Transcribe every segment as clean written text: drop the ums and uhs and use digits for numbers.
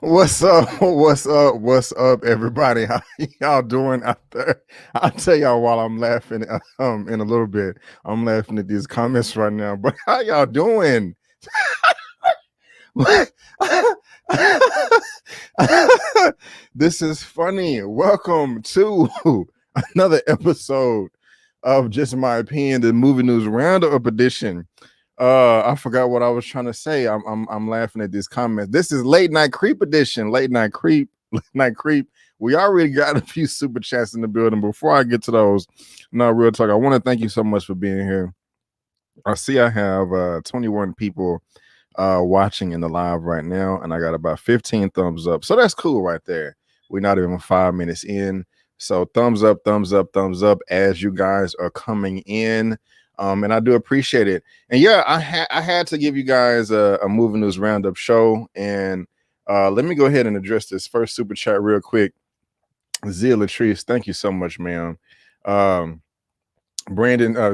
What's up? What's up? What's up, everybody? How y'all doing out there? I'll tell y'all while I'm laughing in a little bit. I'm laughing at these comments right now, but how y'all doing? This is funny. Welcome to another episode of Just My Opinion, the movie news roundup edition. I forgot what I was trying to say. I'm laughing at these comments. This is late night creep edition. Late night creep. Late night creep. We already got a few super chats in the building. Before I get to those, no real talk. I want to thank you so much for being here. I see I have 21 people watching in the live right now, and I got about 15 thumbs up. So that's cool right there. We're not even 5 minutes in. So thumbs up, thumbs up, thumbs up as you guys are coming in. And I do appreciate it. And yeah, I had to give you guys a movie news roundup show. And let me go ahead and address this first super chat real quick. Zia Latrice, thank you so much, ma'am. Brandon,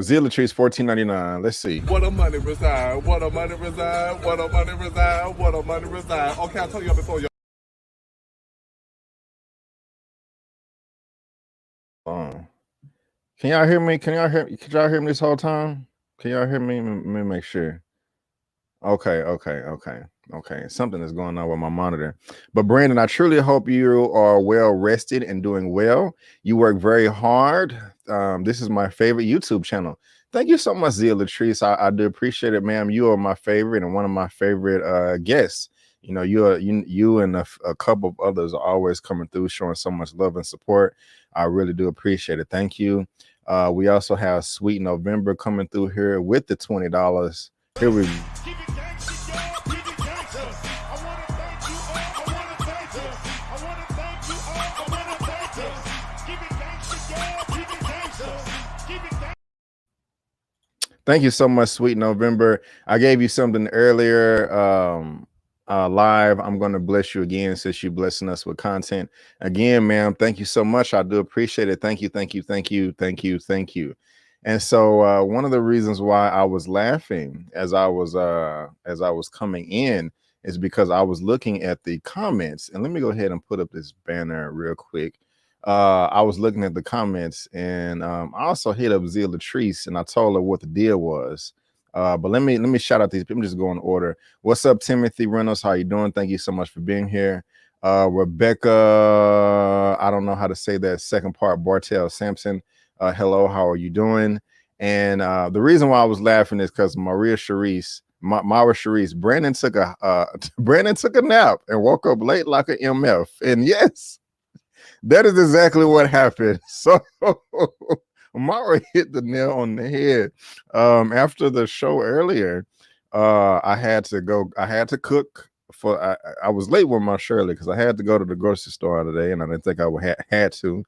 Zia Latrice, $14.99. Let's see. What a money reside, what a money reside, what a money reside, what a money reside. Okay, I told y'all before y'all. Can y'all hear me? Could y'all hear me this whole time? Can y'all hear me? Let me make sure. Okay. Something is going on with my monitor. But Brandon, I truly hope you are well rested and doing well. You work very hard. This is my favorite YouTube channel. Thank you so much, Zia Latrice. I do appreciate it, ma'am. You are my favorite and one of my favorite guests. You know, you and a couple of others are always coming through, showing so much love and support. I really do appreciate it. Thank you. We also have Sweet November coming through here with the $20. Here we go. Thank you so much, Sweet November. I gave you something earlier live. I'm going to bless you again since you're blessing us with content. Again, ma'am, thank you so much. I do appreciate it. Thank you. And so one of the reasons why I was laughing as I was coming in is because I was looking at the comments. And let me go ahead and put up this banner real quick. I was looking at the comments, and I also hit up Zia Latrice, and I told her what the deal was. But let me shout out these people. Just go in order. What's up, Timothy Reynolds? How you doing? Thank you so much for being here. Rebecca, I don't know how to say that second part. Bartel Sampson, hello. How are you doing? And the reason why I was laughing is because Mara Sharice, Brandon took a nap and woke up late like an MF. And yes. That is exactly what happened. So Mara hit the nail on the head. After the show earlier, I had to cook for. I was late with my Shirley because I had to go to the grocery store today, and I didn't think I would had to.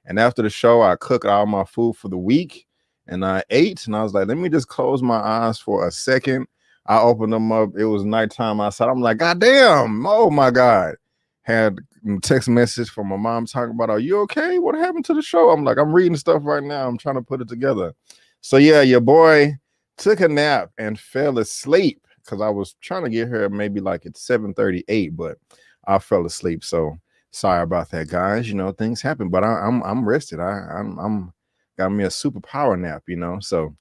And after the show, I cooked all my food for the week, and I ate. And I was like, let me just close my eyes for a second. I opened them up. It was nighttime outside. I'm like, God damn! Oh my God! Had text message from my mom talking about, are you okay? What happened to the show? I'm like, I'm reading stuff right now. I'm trying to put it together. So yeah, your boy took a nap and fell asleep because I was trying to get her maybe like at 7:38, but I fell asleep. So sorry about that, guys. You know, things happen, but I'm rested. I'm got me a super power nap, you know. So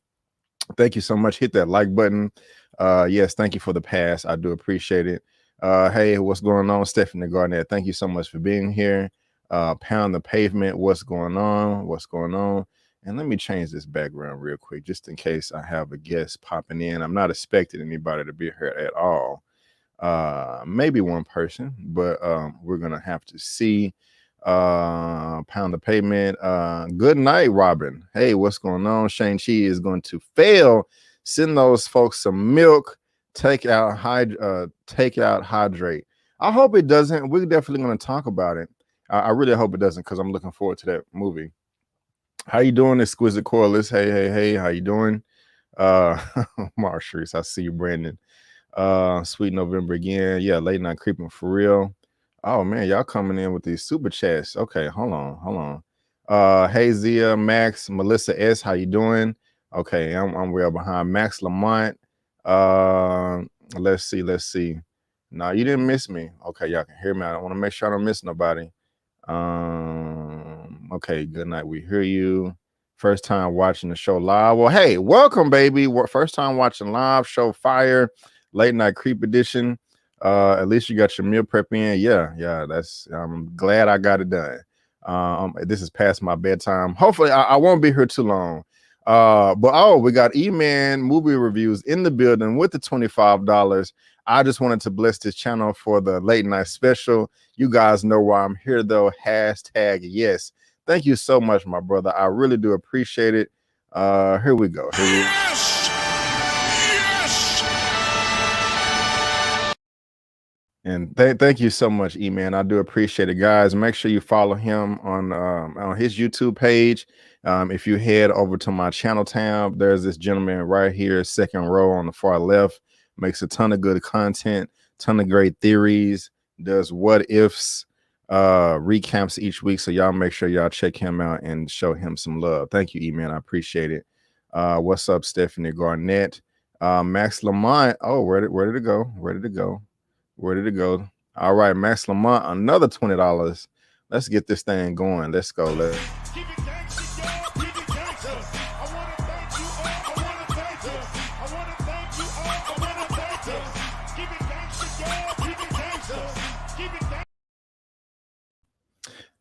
thank you so much. Hit that like button. Yes, thank you for the pass. I do appreciate it. Hey, what's going on, Stephanie Garnett? Thank you so much for being here. Pound the pavement. What's going on? And let me change this background real quick, just in case I have a guest popping in. I'm not expecting anybody to be here at all. Maybe one person, but we're gonna have to see. Pound the pavement. Good night, Robin. Hey, what's going on? Shang-Chi is going to fail. Send those folks some milk. Take out, hydrate. I hope it doesn't. We're definitely going to talk about it. I really hope it doesn't because I'm looking forward to that movie. How you doing, Exquisite Corliss? Hey, how you doing? Marshes, I see you, Brandon. Sweet November again. Yeah, late night creeping for real. Oh man, y'all coming in with these super chats. Okay, hold on. Hey Zia, Max, Melissa S, how you doing? Okay, I'm well behind. Max Lamont. Let's see. No, you didn't miss me. Okay, y'all can hear me. I want to make sure I don't miss nobody. Okay, good night. We hear you. First time watching the show live. Well, hey, welcome, baby. First time watching live show fire, late night creep edition. At least you got your meal prep in. Yeah. That's I'm glad I got it done. This is past my bedtime. Hopefully, I won't be here too long. But we got Eman movie reviews in the building with the $25. I just wanted to bless this channel for the late night special. You guys know why I'm here though. Hashtag yes. Thank you so much, my brother. I really do appreciate it. Here we go. Yes! And thank you so much, E-Man. I do appreciate it, guys. Make sure you follow him on his YouTube page. If you head over to my channel tab, there's this gentleman right here, second row on the far left. Makes a ton of good content, ton of great theories, does what ifs, recaps each week. So y'all make sure y'all check him out and show him some love. Thank you, E-Man. I appreciate it. What's up, Stephanie Garnett? Max Lamont. Oh, where did it go? Where did it go? Where did it go? All right, Max Lamont, another $20. Let's get this thing going. Let's go.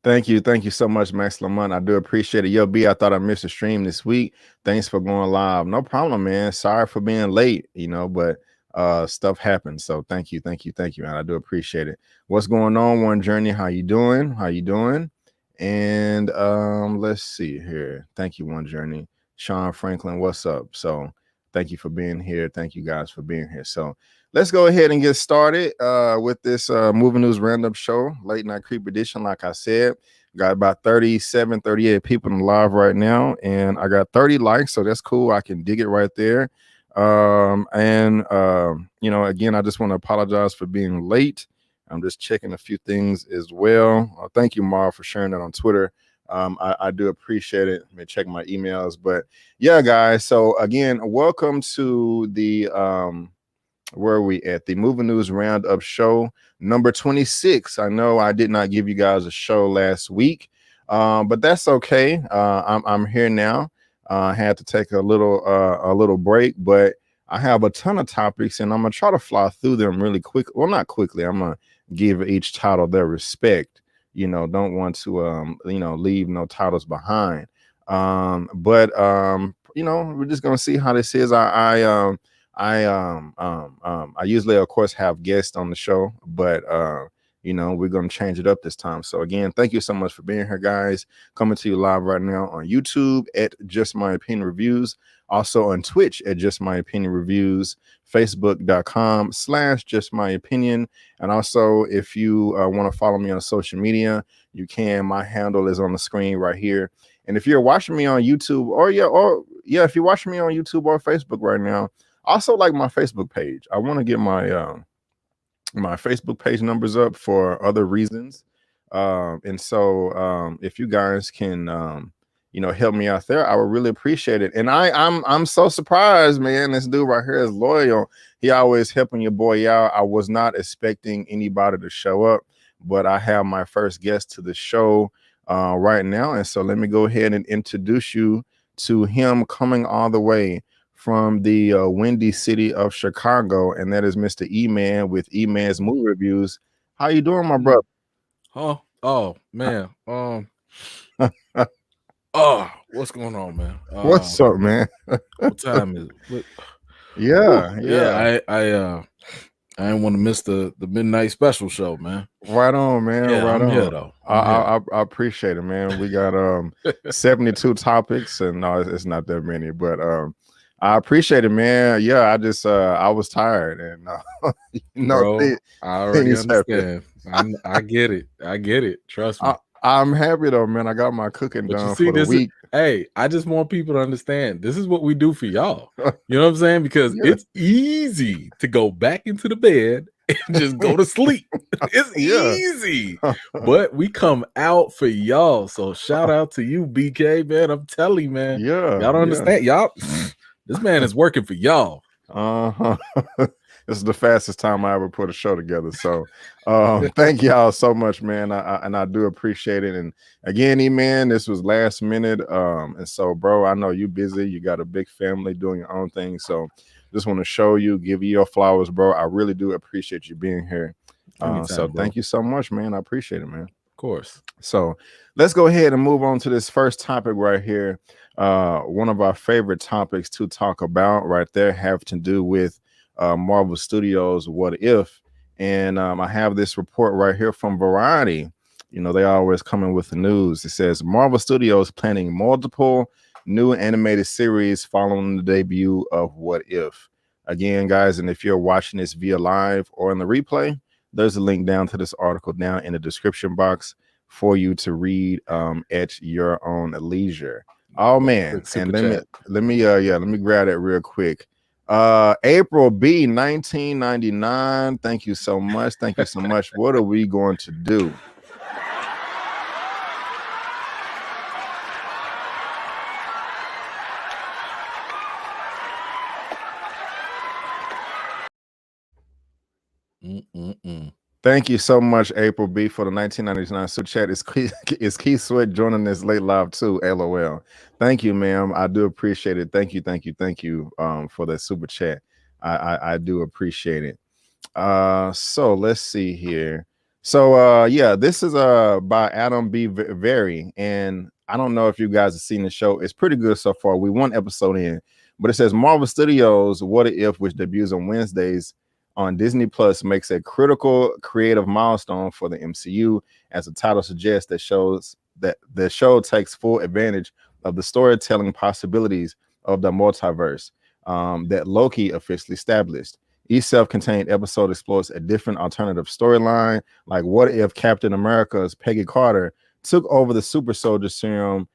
Thank you so much, Max Lamont. I do appreciate it. Yo, B, I thought I missed a stream this week. Thanks for going live. No problem, man. Sorry for being late, but stuff happens. So thank you, man. I do appreciate it. What's going on, One Journey? How you doing? And let's see here. Thank you, One Journey. Sean Franklin, what's up? So thank you for being here. Thank you guys for being here. So let's go ahead and get started with this movie news random show, late night creep edition. Like I said, got about 37, 38 people in live right now, and I got 30 likes, so that's cool. I can dig it right there. Again, I just want to apologize for being late. I'm just checking a few things as well. Thank you, Mar, for sharing that on Twitter. I do appreciate it. Let me check my emails. But yeah, guys. So again, welcome to the where are we at? The Movie News Roundup show number 26. I know I did not give you guys a show last week, but that's okay. I'm here now. I had to take a little break, but I have a ton of topics, and I'm gonna try to fly through them really quick. Well, not quickly. I'm gonna give each title their respect. Don't want to leave no titles behind. But we're just gonna see how this is. I usually, of course, have guests on the show, but we're going to change it up this time. So again, thank you so much for being here, guys. Coming to you live right now on YouTube at Just My Opinion Reviews. Also on Twitch at Just My Opinion Reviews, Facebook.com/Just My Opinion. And also, if you want to follow me on social media, you can. My handle is on the screen right here. And if you're watching me on YouTube, if you're watching me on YouTube or Facebook right now, also like my Facebook page. I want to get my my Facebook page numbers up for other reasons. And so if you guys can help me out there, I would really appreciate it. And I'm so surprised, man. This dude right here is loyal. He always helping your boy out. I was not expecting anybody to show up, but I have my first guest to the show right now. And so let me go ahead and introduce you to him, coming all the way from the windy city of Chicago, and that is Mr. Eman with Eman's Movie Reviews. How you doing, my brother? Oh man. What's going on, man? What's up, man? What time is it? Yeah. I didn't want to miss the midnight special show, man. Right on, man. Yeah, right I'm on. Here, though. I appreciate it, man. We got 72 topics, and no, it's not that many, but I appreciate it, man. Yeah, I just I was tired, and Bro, I already understand. I get it. Trust me. I'm happy though, man. I got my cooking done for the week. Hey, I just want people to understand this is what we do for y'all. You know what I'm saying? Because it's easy to go back into the bed and just go to sleep. It's easy. But we come out for y'all. So shout out to you, BK, man. I'm telling you, man. Yeah. Y'all don't understand. Y'all, this man is working for y'all. This is the fastest time I ever put a show together. So thank y'all so much, man. I do appreciate it. And again, Eman, this was last minute. And so, bro, I know you busy. You got a big family doing your own thing. So just want to show you, give you your flowers, bro. I really do appreciate you being here. So thank you so much, man. I appreciate it, man. Of course. So let's go ahead and move on to this first topic right here. One of our favorite topics to talk about right there have to do with Marvel Studios What If. And I have this report right here from Variety. You know, they always come in with the news. It says Marvel Studios planning multiple new animated series following the debut of What If. Again, guys, and if you're watching this via live or in the replay, there's a link down to this article down in the description box for you to read at your own leisure. Oh man, and let me grab that real quick. April B 1999. Thank you so much. Thank you so much. What are we going to do? Thank you so much, April B, for the 1999 super chat. Is Keith Sweat joining this late live too? LOL. Thank you, ma'am. I do appreciate it. Thank you for that super chat. I do appreciate it. So let's see here. So yeah, this is by Adam B. Very, and I don't know if you guys have seen the show. It's pretty good so far. We one episode in, but it says Marvel Studios What If, which debuts on Wednesdays on Disney Plus, makes a critical creative milestone for the MCU, as the title suggests. That shows that the show takes full advantage of the storytelling possibilities of the multiverse that Loki officially established. Each self-contained episode explores a different alternative storyline, like what if Captain America's Peggy Carter took over the super soldier serum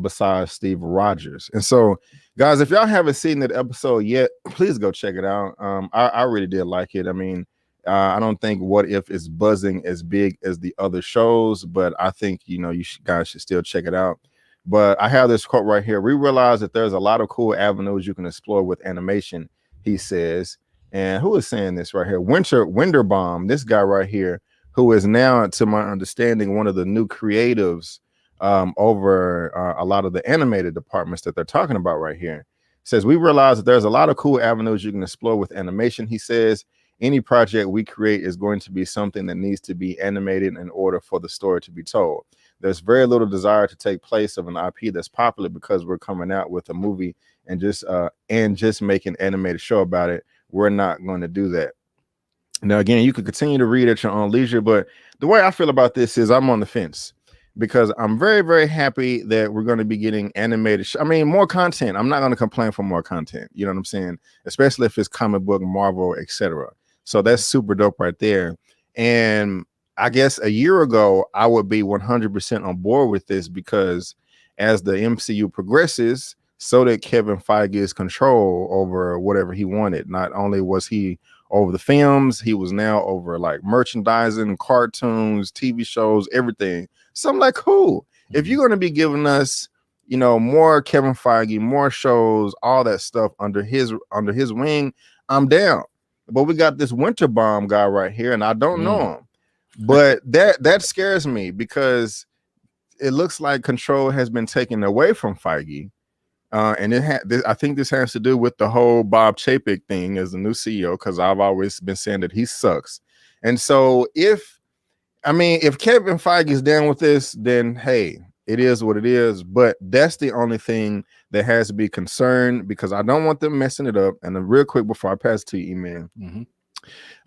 besides Steve Rogers. And so, guys, if y'all haven't seen that episode yet, please go check it out. I really did like it. I mean, I don't think What If is buzzing as big as the other shows, but I think, you know, guys should still check it out. But I have this quote right here. We realize that there's a lot of cool avenues you can explore with animation, he says. And who is saying this right here? Winterbaum, this guy right here, who is now, to my understanding, one of the new creatives over a lot of the animated departments that they're talking about right here. Says, we realize that there's a lot of cool avenues you can explore with animation. He says, any project we create is going to be something that needs to be animated in order for the story to be told. There's very little desire to take place of an IP that's popular because we're coming out with a movie and just make an animated show about it. We're not going to do that. Now, again, you can continue to read at your own leisure, but the way I feel about this is I'm on the fence, because I'm very, very happy that we're going to be getting animated. More content. I'm not going to complain for more content. You know what I'm saying? Especially if it's comic book, Marvel, etc. So that's super dope right there. And I guess a year ago, I would be 100% on board with this, because as the MCU progresses, so did Kevin Feige's control over whatever he wanted. Not only was he over the films, he was now over like merchandising, cartoons, TV shows, everything. So I'm like, cool. If you're going to be giving us, you know, more Kevin Feige, more shows, all that stuff under his wing, I'm down. But we got this Winterbaum guy right here, and I don't know him. But that scares me, because it looks like control has been taken away from Feige. And I think this has to do with the whole Bob Chapek thing as the new CEO, because I've always been saying that he sucks. And so if Kevin Feige is down with this, then hey, it is what it is. But that's the only thing that has to be concerned, because I don't want them messing it up. And then real quick before I pass it to you, Eman,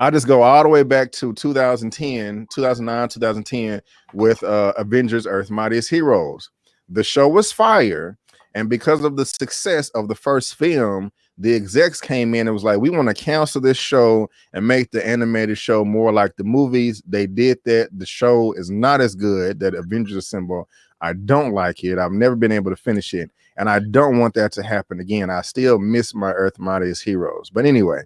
I just go all the way back to 2009, 2010 with Avengers Earth's Mightiest Heroes. The show was fire. And because of the success of the first film, the execs came in and was like, we want to cancel this show and make the animated show more like the movies. They did that. The show is not as good, that Avengers Assemble. I don't like it. I've never been able to finish it. And I don't want that to happen again. I still miss my Earth Mightiest Heroes. But anyway,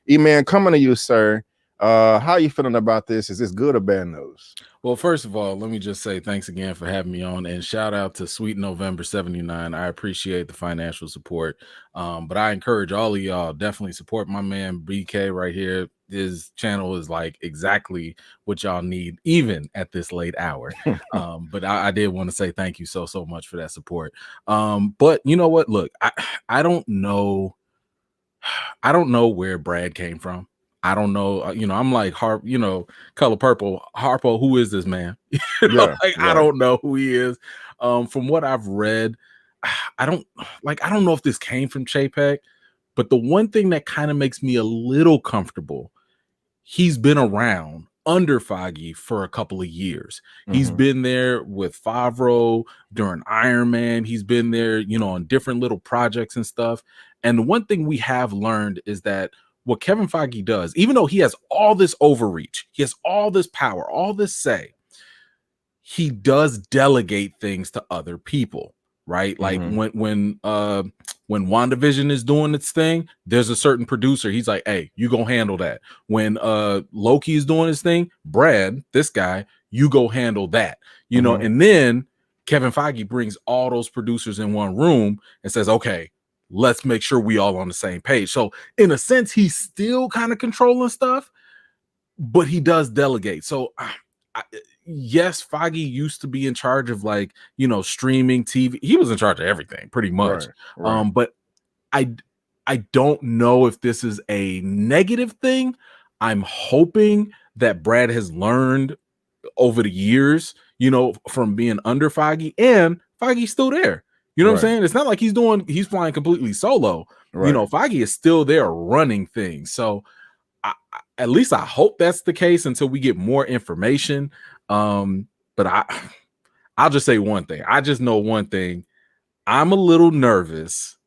Eman, coming to you, sir. How are you feeling about this? Is this good or bad news? Well, first of all, let me just say thanks again for having me on, and shout out to Sweet November 79. I appreciate the financial support. But I encourage all of y'all, definitely support my man BK right here. His channel is like exactly what y'all need, even at this late hour. But I did want to say thank you so much for that support. But you know what? Look, I don't know where Brad came from. I don't know. I'm like Color Purple. Harpo, who is this man? I don't know who he is. From what I've read, I don't know if this came from Chapek, but the one thing that kind of makes me a little comfortable, he's been around under Feige for a couple of years. He's been there with Favreau during Iron Man. He's been there, on different little projects and stuff. And the one thing we have learned is that what Kevin Feige does, even though he has all this overreach, he has all this power, all this say, he does delegate things to other people, right? Like when WandaVision is doing its thing, there's a certain producer. He's like, hey, you go handle that. When Loki is doing his thing, Brad, this guy, you go handle that. And then Kevin Feige brings all those producers in one room and says, okay, let's make sure we all on the same page. So in a sense, he's still kind of controlling stuff, but he does delegate. So yes, Feige used to be in charge of streaming TV. He was in charge of everything pretty much. Right. But I don't know if this is a negative thing. I'm hoping that Brad has learned over the years, from being under Feige, and Feige's still there. You know what I'm saying? It's not like he's flying completely solo. Right. Feige is still there running things. So at least I hope that's the case until we get more information. But I'll just say one thing. I just know one thing. I'm a little nervous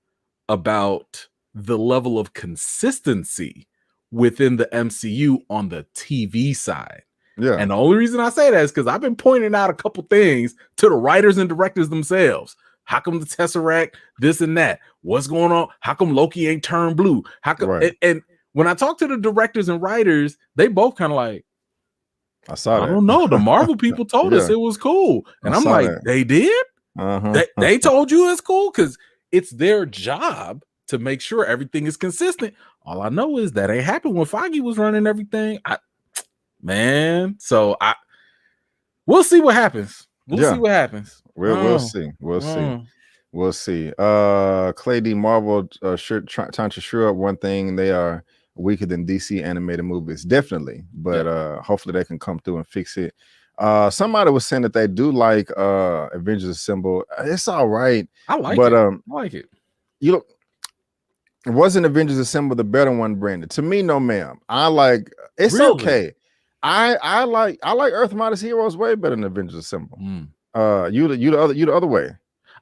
about the level of consistency within the MCU on the TV side. Yeah. And the only reason I say that is because I've been pointing out a couple things to the writers and directors themselves. How come the Tesseract, this and that? What's going on? How come Loki ain't turned blue? How come? And when I talk to the directors and writers, they both kind of like, I don't know. The Marvel people told us it was cool. And I'm like, they did? They told you it's cool? Because it's their job to make sure everything is consistent. All I know is that ain't happened when Feige was running everything. So we'll see what happens. We'll see what happens. We'll see. We'll see. Clay D Marvel trying to sure up one thing. They are weaker than DC animated movies, definitely. But hopefully they can come through and fix it. Somebody was saying that they do like Avengers Assemble. It's all right. I like it. I like it. Wasn't Avengers Assemble the better one, Brandon? To me, no, ma'am. I like it's really? Okay. I like Earth Modest Heroes way better than Avengers Assemble. You the other way.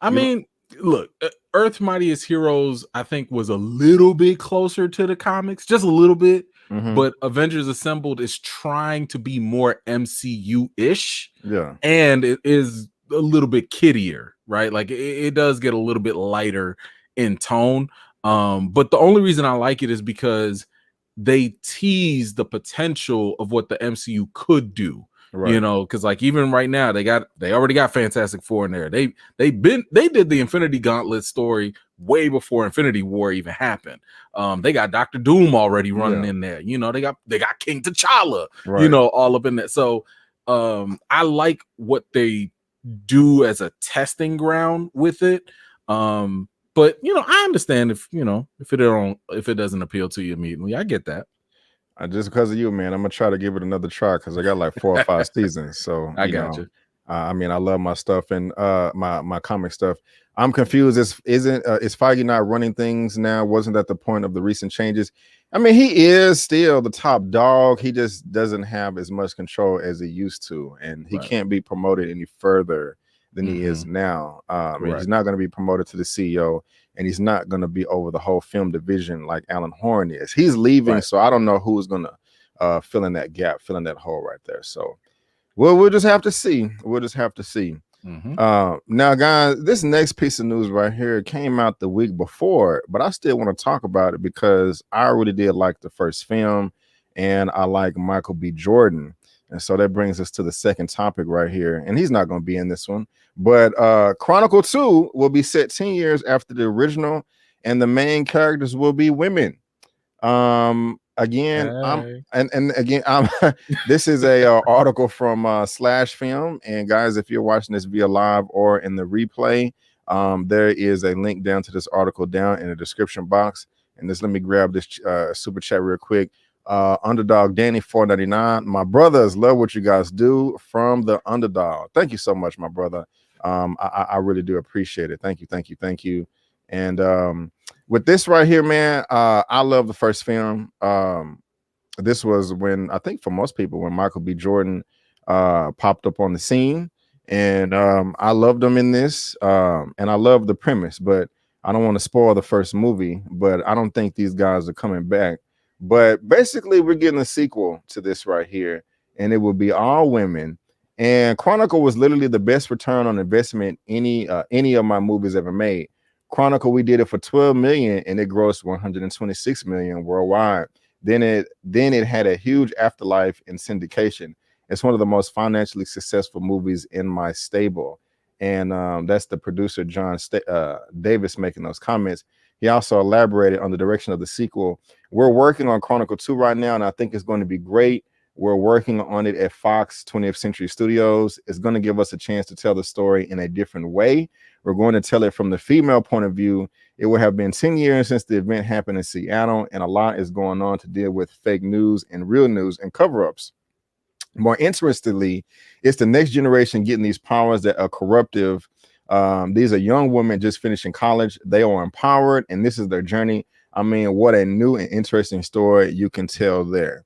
I mean, look, Earth Mightiest Heroes, I think, was a little bit closer to the comics, just a little bit. But Avengers Assembled is trying to be more MCU-ish. Yeah. And it is a little bit kiddier, right? Like it does get a little bit lighter in tone. But the only reason I like it is because they tease the potential of what the MCU could do. Right. Because like even right now they already got Fantastic Four in there. They did the Infinity Gauntlet story way before Infinity War even happened. They got Dr. Doom already running in there. They got King T'Challa. Right. All up in there. So I like what they do as a testing ground with it. But I understand if it doesn't appeal to you immediately. I get that. Just because of you, man, I'm gonna try to give it another try because I got like 4 or 5 seasons. So I got you. I mean, I love my stuff and my comic stuff. I'm confused. Is Feige not running things now? Wasn't that the point of the recent changes? I mean, he is still the top dog. He just doesn't have as much control as he used to, and he can't be promoted any further than he is now. He's not going to be promoted to the CEO, and he's not going to be over the whole film division like Alan Horn is. He's leaving, so I don't know who's going to fill in that gap, fill in that hole right there. So, we'll just have to see. We'll just have to see. Now, guys, this next piece of news right here came out the week before, but I still want to talk about it because I really did like the first film, and I like Michael B. Jordan. And so that brings us to the second topic right here. And he's not going to be in this one, but Chronicle 2 will be set 10 years after the original, and the main characters will be women. Again, Hey. I'm this is a article from Slash Film. And guys, if you're watching this via live or in the replay, there is a link down to this article down in the description box. And just let me grab this super chat real quick. Underdog Danny 499. My brothers, love what you guys do from the Underdog. Thank you so much, my brother. I really do appreciate it. Thank you. And with this right here, man, I love the first film. This was when, I think for most people, when Michael B. Jordan popped up on the scene. And I loved him in this. And I love the premise, but I don't want to spoil the first movie, but I don't think these guys are coming back. But basically, we're getting a sequel to this right here, and it will be all women. And Chronicle was literally the best return on investment any of my movies ever made. Chronicle, we did it for 12 million, and it grossed 126 million worldwide. Then it had a huge afterlife in syndication. It's one of the most financially successful movies in my stable. And that's the producer John Davis making those comments. He also elaborated on the direction of the sequel. We're working on Chronicle 2 right now, and I think it's going to be great. We're working on it at Fox 20th Century Studios. It's going to give us a chance to tell the story in a different way. We're going to tell it from the female point of view. It will have been 10 years since the event happened in Seattle, and a lot is going on to deal with fake news and real news and cover-ups. More interestingly, it's the next generation getting these powers that are corruptive. These are young women just finishing college. They are empowered, and this is their journey. I mean, what a new and interesting story you can tell there.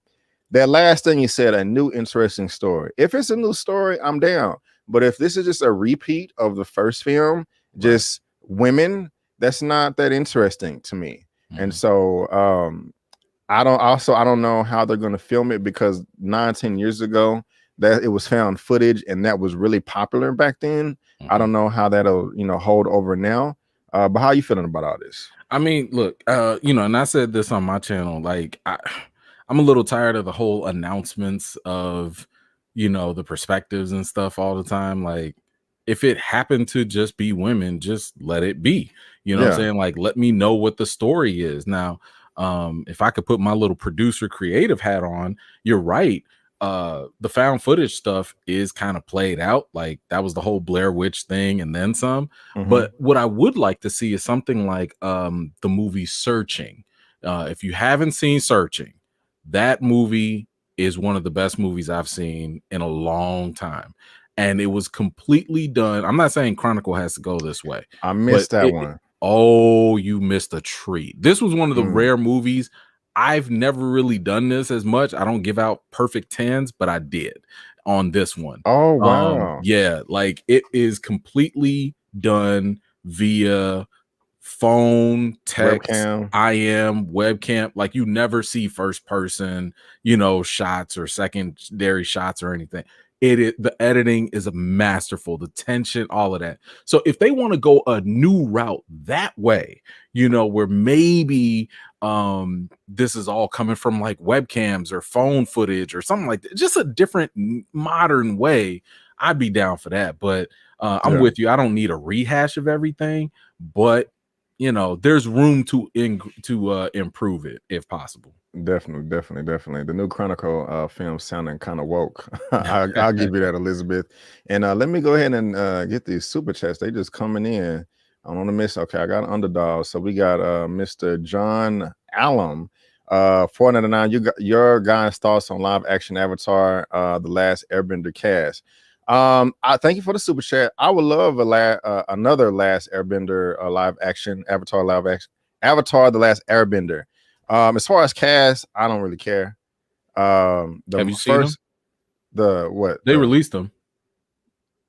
That last thing you said, a new interesting story. If it's a new story, I'm down. But if this is just a repeat of the first film, just women, that's not that interesting to me. And so I don't know how they're going to film it, because 9-10 years ago that it was found footage, and that was really popular back then. I don't know how that'll hold over now. But how are you feeling about all this? I mean, look, and I said this on my channel, like I'm a little tired of the whole announcements of the perspectives and stuff all the time. Like, if it happened to just be women, just let it be. You know what I'm saying? Like, let me know what the story is. Now, if I could put my little producer creative hat on, you're right. The found footage stuff is kind of played out. Like, that was the whole Blair Witch thing and then some. But what I would like to see is something like the movie Searching. If you haven't seen Searching, that movie is one of the best movies I've seen in a long time. And it was completely done. I'm not saying Chronicle has to go this way. I missed that one. Oh, you missed a treat. This was one of the rare movies. I've never really done this as much. I don't give out perfect 10s, but I did on this one. Oh, wow. Yeah, like, it is completely done via phone, text, webcam. Like, you never see first person, shots or secondary shots or anything. The editing is masterful, the tension, all of that. So if they want to go a new route that way, where maybe this is all coming from like webcams or phone footage or something like that, just a different modern way, I'd be down for that. But I'm with you. I don't need a rehash of everything, but there's room to improve it if possible. Definitely. The new Chronicle film sounding kind of woke. I'll give you that, Elizabeth. And let me go ahead and get these super chats. They just coming in. I don't want to miss. Okay, I got Underdog. So we got Mr. John Allen, 499. You got your guys' thoughts on live action Avatar, The Last Airbender cast. I thank you for the super chat. I would love another Last Airbender live action Avatar The Last Airbender. As far as cast, I don't really care. Have you seen them? They released them.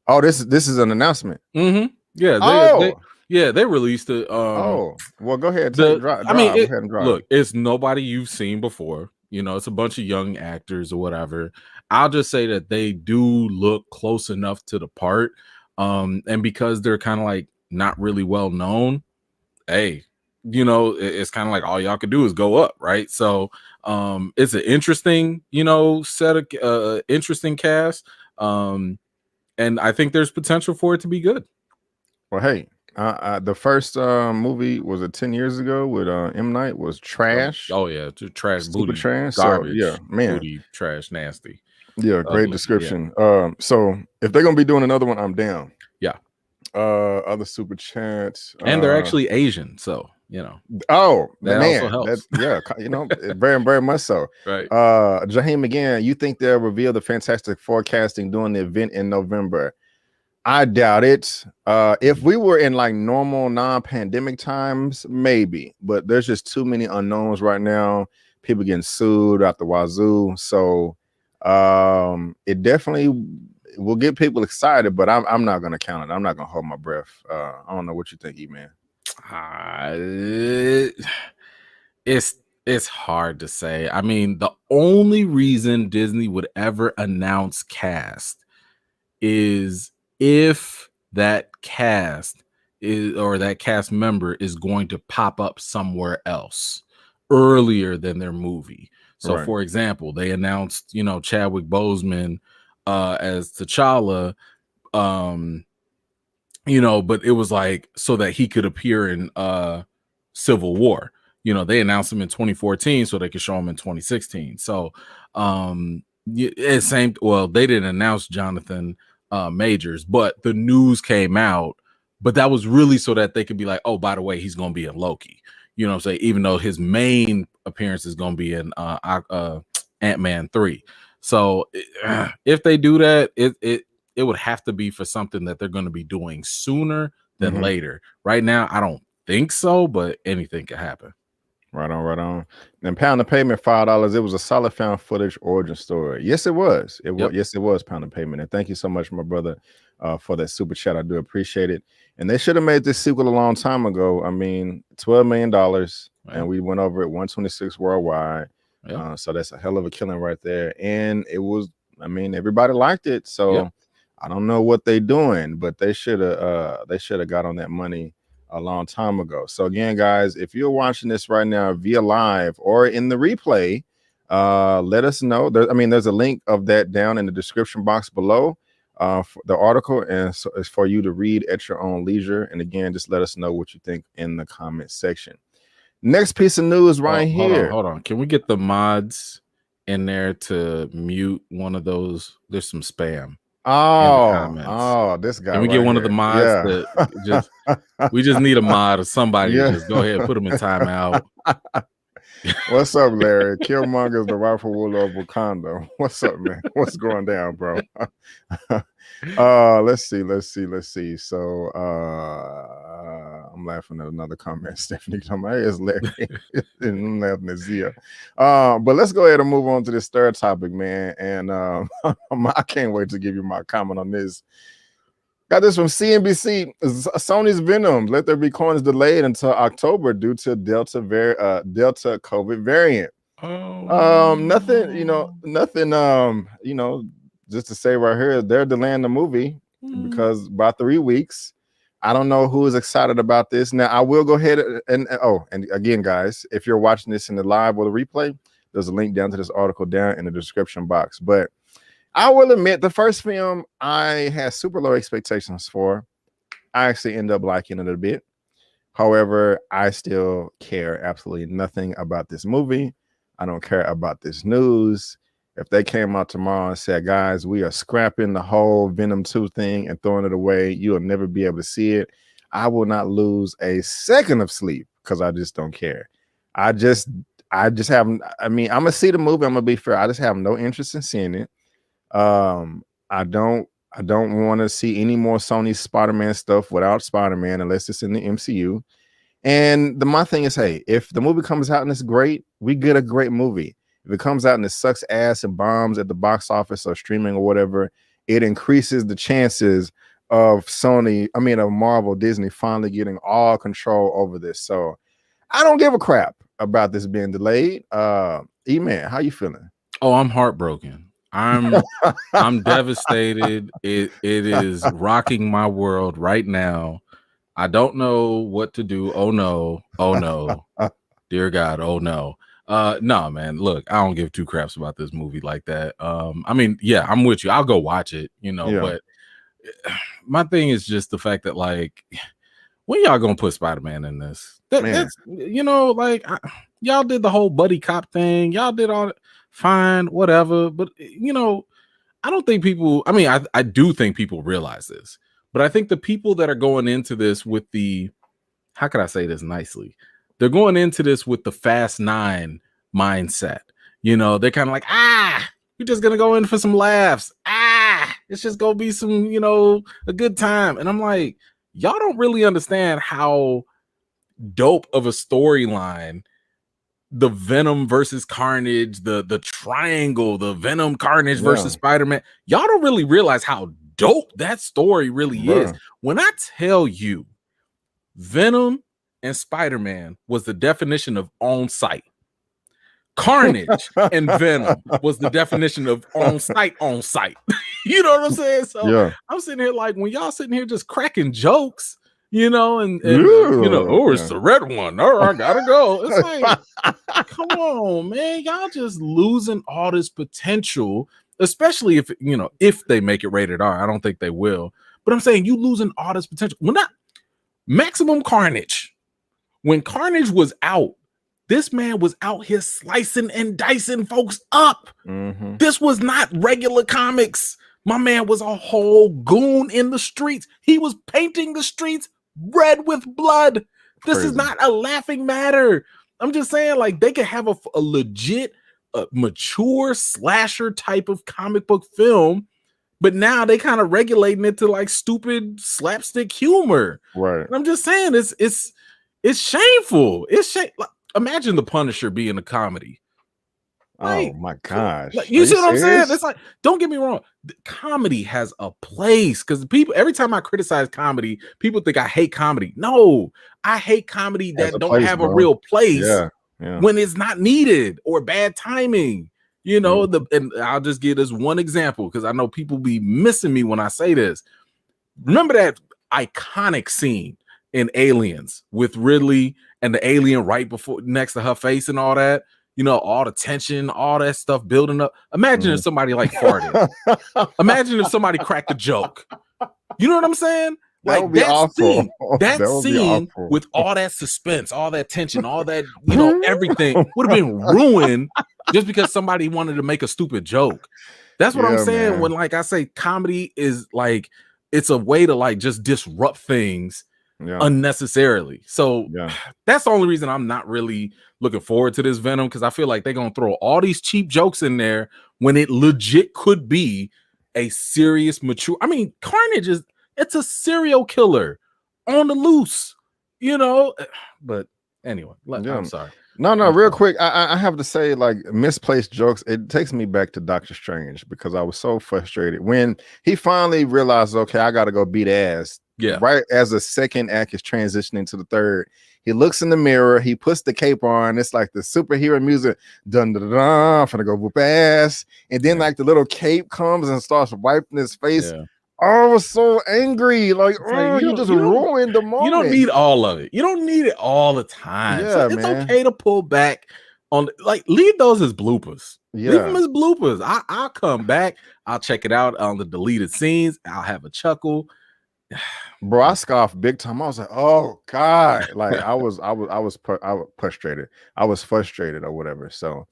Oh, this is an announcement. Yeah, they released it. Well, go ahead. Look, it's nobody you've seen before. It's a bunch of young actors or whatever. I'll just say that they do look close enough to the part. And because they're kind of like not really well known, hey, you know, it's kind of like all y'all could do is go up, right? So it's an interesting, you know, set of interesting cast. And I think there's potential for it to be good. Well, hey, the first movie was it 10 years ago with M. Night was trash. Oh yeah, trash, Super booty, trash. garbage. So yeah, man, booty, trash, nasty. Yeah, great Ugly. description. So if they're gonna be doing another one, I'm down. Yeah. Other super chats, and they're actually Asian, so you know. Oh that man, also helps. yeah, you know, very very much so. Right. Jaheim again. You think they'll reveal the Fantastic Forecasting during the event in November? I doubt it. If we were in like normal non-pandemic times, maybe, but there's just too many unknowns right now. People getting sued out the wazoo, so it definitely will get people excited, but I'm not gonna count it. I'm not gonna hold my breath. I don't know what you think, Eman. It's hard to say. I mean, the only reason Disney would ever announce cast is if that cast is, or that cast member is going to pop up somewhere else earlier than their movie. So Right. for example, they announced, you know, Chadwick Boseman as T'Challa, you know, but it was like so that he could appear in Civil War. You know, they announced him in 2014 so they could show him in 2016. So same, well, they didn't announce Jonathan Majors, but the news came out, but that was really so that they could be like, oh, by the way, he's gonna be in Loki. You know what I'm saying? Even though his main appearance is gonna be in Ant-Man 3. So if they do that, it would have to be for something that they're going to be doing sooner than later. Right now, I don't think so, but anything could happen. Right on, right on. And Pound of Payment, $5. It was a solid found footage origin story. Yes, it was. Yes, it was Pound of Payment. And thank you so much, my brother, for that super chat. I do appreciate it. And they should have made this sequel a long time ago. I mean, $12 million, and we went over it 126 worldwide. So that's a hell of a killing right there. And it was, I mean, everybody liked it. So I don't know what they're doing, but they should have got on that money a long time ago. So again, guys, if you're watching this right now via live or in the replay, let us know. There's a link of that down in the description box below for the article, and so it's for you to read at your own leisure. And again, just let us know what you think in the comment section. Next piece of news here. Hold on. Can we get the mods in there to mute one of those? There's some spam. This guy. Can we get one of the mods that just we just need a mod or somebody to just go ahead and put them in timeout. What's up, Larry? Killmonger is the rightful ruler of Wakanda. What's up, man? What's going down, bro? Let's see. So I'm laughing at another comment. Stephanie come hey, it's Larry. I'm laughing at Zia. But let's go ahead and move on to this third topic, man. And I can't wait to give you my comment on this. Got this from CNBC. Sony's Venom, Let There Be Coins delayed until October due to Delta COVID variant. Nothing, just to say right here, they're delaying the movie because by 3 weeks. I don't know who is excited about this. Now, I will go ahead and again, guys, if you're watching this in the live or the replay, there's a link down to this article down in the description box. But I will admit, the first film I had super low expectations for. I actually ended up liking it a bit. However, I still care absolutely nothing about this movie. I don't care about this news. If they came out tomorrow and said, guys, we are scrapping the whole Venom 2 thing and throwing it away, you'll never be able to see it, I will not lose a second of sleep because I just don't care. I just haven't. I mean, I'm gonna see the movie. I'm gonna be fair. I just have no interest in seeing it. I don't want to see any more Sony Spider-Man stuff without Spider-Man unless it's in the MCU. And my thing is, hey, if the movie comes out and it's great, we get a great movie. If it comes out and it sucks ass and bombs at the box office or streaming or whatever, it increases the chances of Marvel, Disney finally getting all control over this. So I don't give a crap about this being delayed. Eman, how you feeling? Oh, I'm heartbroken. I'm devastated. It is rocking my world right now I don't know what to do. Oh no. Oh no. Dear God. Oh no. No, man. Look, I don't give two craps about this movie like that. I mean, yeah, I'm with you. I'll go watch it, but my thing is just the fact that, like, when y'all gonna put Spider-Man in this? That's y'all did the whole buddy cop thing. Y'all did all fine, whatever. But I don't think people. I mean, I do think people realize this, but I think the people that are going into this with the, how can I say this nicely? They're going into this with the Fast 9 mindset. They're kind of like, we're just gonna go in for some laughs. It's just gonna be some, a good time. And I'm like, y'all don't really understand how dope of a storyline the Venom versus Carnage, the triangle, the Venom Carnage versus Spider-Man. Y'all don't really realize how dope that story really is. When I tell you Venom and Spider-Man was the definition of on site, Carnage and Venom was the definition of on site. You know what I'm saying? So I'm sitting here like, when y'all sitting here just cracking jokes, it's the red one. I gotta go. It's like, come on, man. Y'all just losing all this potential, especially if they make it rated R. I don't think they will. But I'm saying you losing all this potential. When not Maximum Carnage, when Carnage was out, this man was out here slicing and dicing folks up. Mm-hmm. This was not regular comics. My man was a whole goon in the streets. He was painting the streets red with blood. This is not a laughing matter. I'm just saying, like, they could have a legit, mature slasher type of comic book film, but now they kind of regulating it to like stupid slapstick humor. Right. And I'm just saying, it's shameful. Imagine The Punisher being a comedy. Oh my gosh. You see what I'm saying? It's like, don't get me wrong. Comedy has a place, because people, every time I criticize comedy, people think I hate comedy. No, I hate comedy that don't have a real place when it's not needed or bad timing. And I'll just give this one example, because I know people be missing me when I say this. Remember that iconic scene in Aliens with Ridley and the alien right before next to her face and all that? All the tension, all that stuff building up. Imagine if somebody like farted. Imagine if somebody cracked a joke. You know what I'm saying? That would be awful. That scene with all that suspense, all that tension, all that, everything would have been ruined just because somebody wanted to make a stupid joke. That's what I'm saying, man. When, like, I say comedy is like, it's a way to like just disrupt things unnecessarily. So that's the only reason I'm not really looking forward to this Venom, because I feel like they're gonna throw all these cheap jokes in there when it legit could be a serious, mature. I mean, Carnage it's a serial killer on the loose, But anyway, I'm sorry. No, real quick. I have to say, like, misplaced jokes, it takes me back to Doctor Strange, because I was so frustrated when he finally realized, okay, I got to go beat ass. Yeah. Right as the second act is transitioning to the third, he looks in the mirror, he puts the cape on. It's like the superhero music, dun dun dun, I'm finna go whoop ass. And then like the little cape comes and starts wiping his face. Yeah. I was so angry. Like, you just ruined the moment. You don't need all of it. You don't need it all the time. Yeah, so it's okay to pull back on, like, leave those as bloopers. Yeah. Leave them as bloopers. I'll come back. I'll check it out on the deleted scenes. I'll have a chuckle. Bro, I scoffed big time. I was like, oh God. Like, I was frustrated. I was frustrated or whatever. So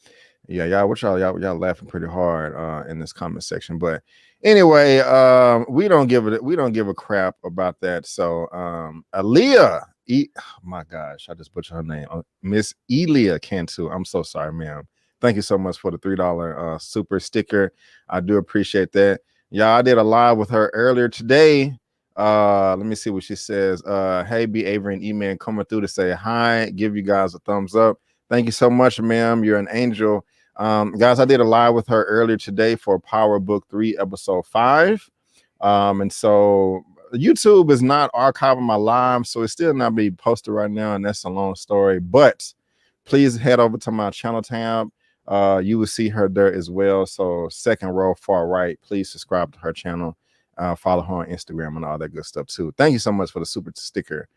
yeah, y'all laughing pretty hard in this comment section. But anyway, we don't give a crap about that. So Elia, my gosh, I just butchered her name. Miss Elia Cantu. I'm so sorry, ma'am. Thank you so much for the $3 super sticker. I do appreciate that. Yeah, I did a live with her earlier today. Let me see what she says. Hey, B. Avery and Eman coming through to say hi, give you guys a thumbs up. Thank you so much, ma'am. You're an angel. Guys, I did a live with her earlier today for Power Book 3, episode 5. And so YouTube is not archiving my live, so it's still not being posted right now, and that's a long story. But please head over to my channel tab. You will see her there as well. So second row, far right, please subscribe to her channel. Follow her on Instagram and all that good stuff too. Thank you so much for the super sticker,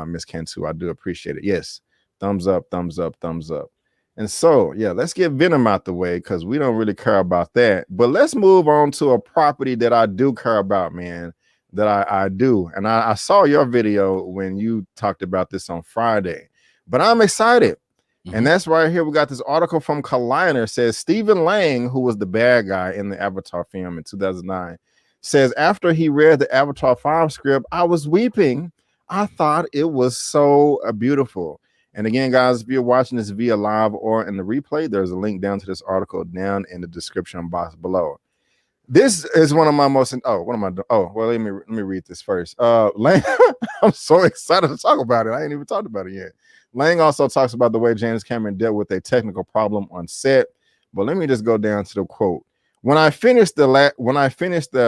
Miss Cantu. I do appreciate it. Yes, thumbs up, thumbs up, thumbs up. And so, yeah, let's get Venom out the way because we don't really care about that. But let's move on to a property that I do care about, man. That I do. And I saw your video when you talked about this on Friday. But I'm excited. And that's right here. We got this article from Collider. Says Stephen Lang, who was the bad guy in the Avatar film in 2009, says after he read the Avatar 5 script, I was weeping. I thought it was so beautiful. And again, guys, if you're watching this via live or in the replay, there's a link down to this article down in the description box below. This is one of my most well, let me read this first. Lang, I'm so excited to talk about it. I ain't even talked about it yet. Lang also talks about the way James Cameron dealt with a technical problem on set. But let me just go down to the quote. When I finished the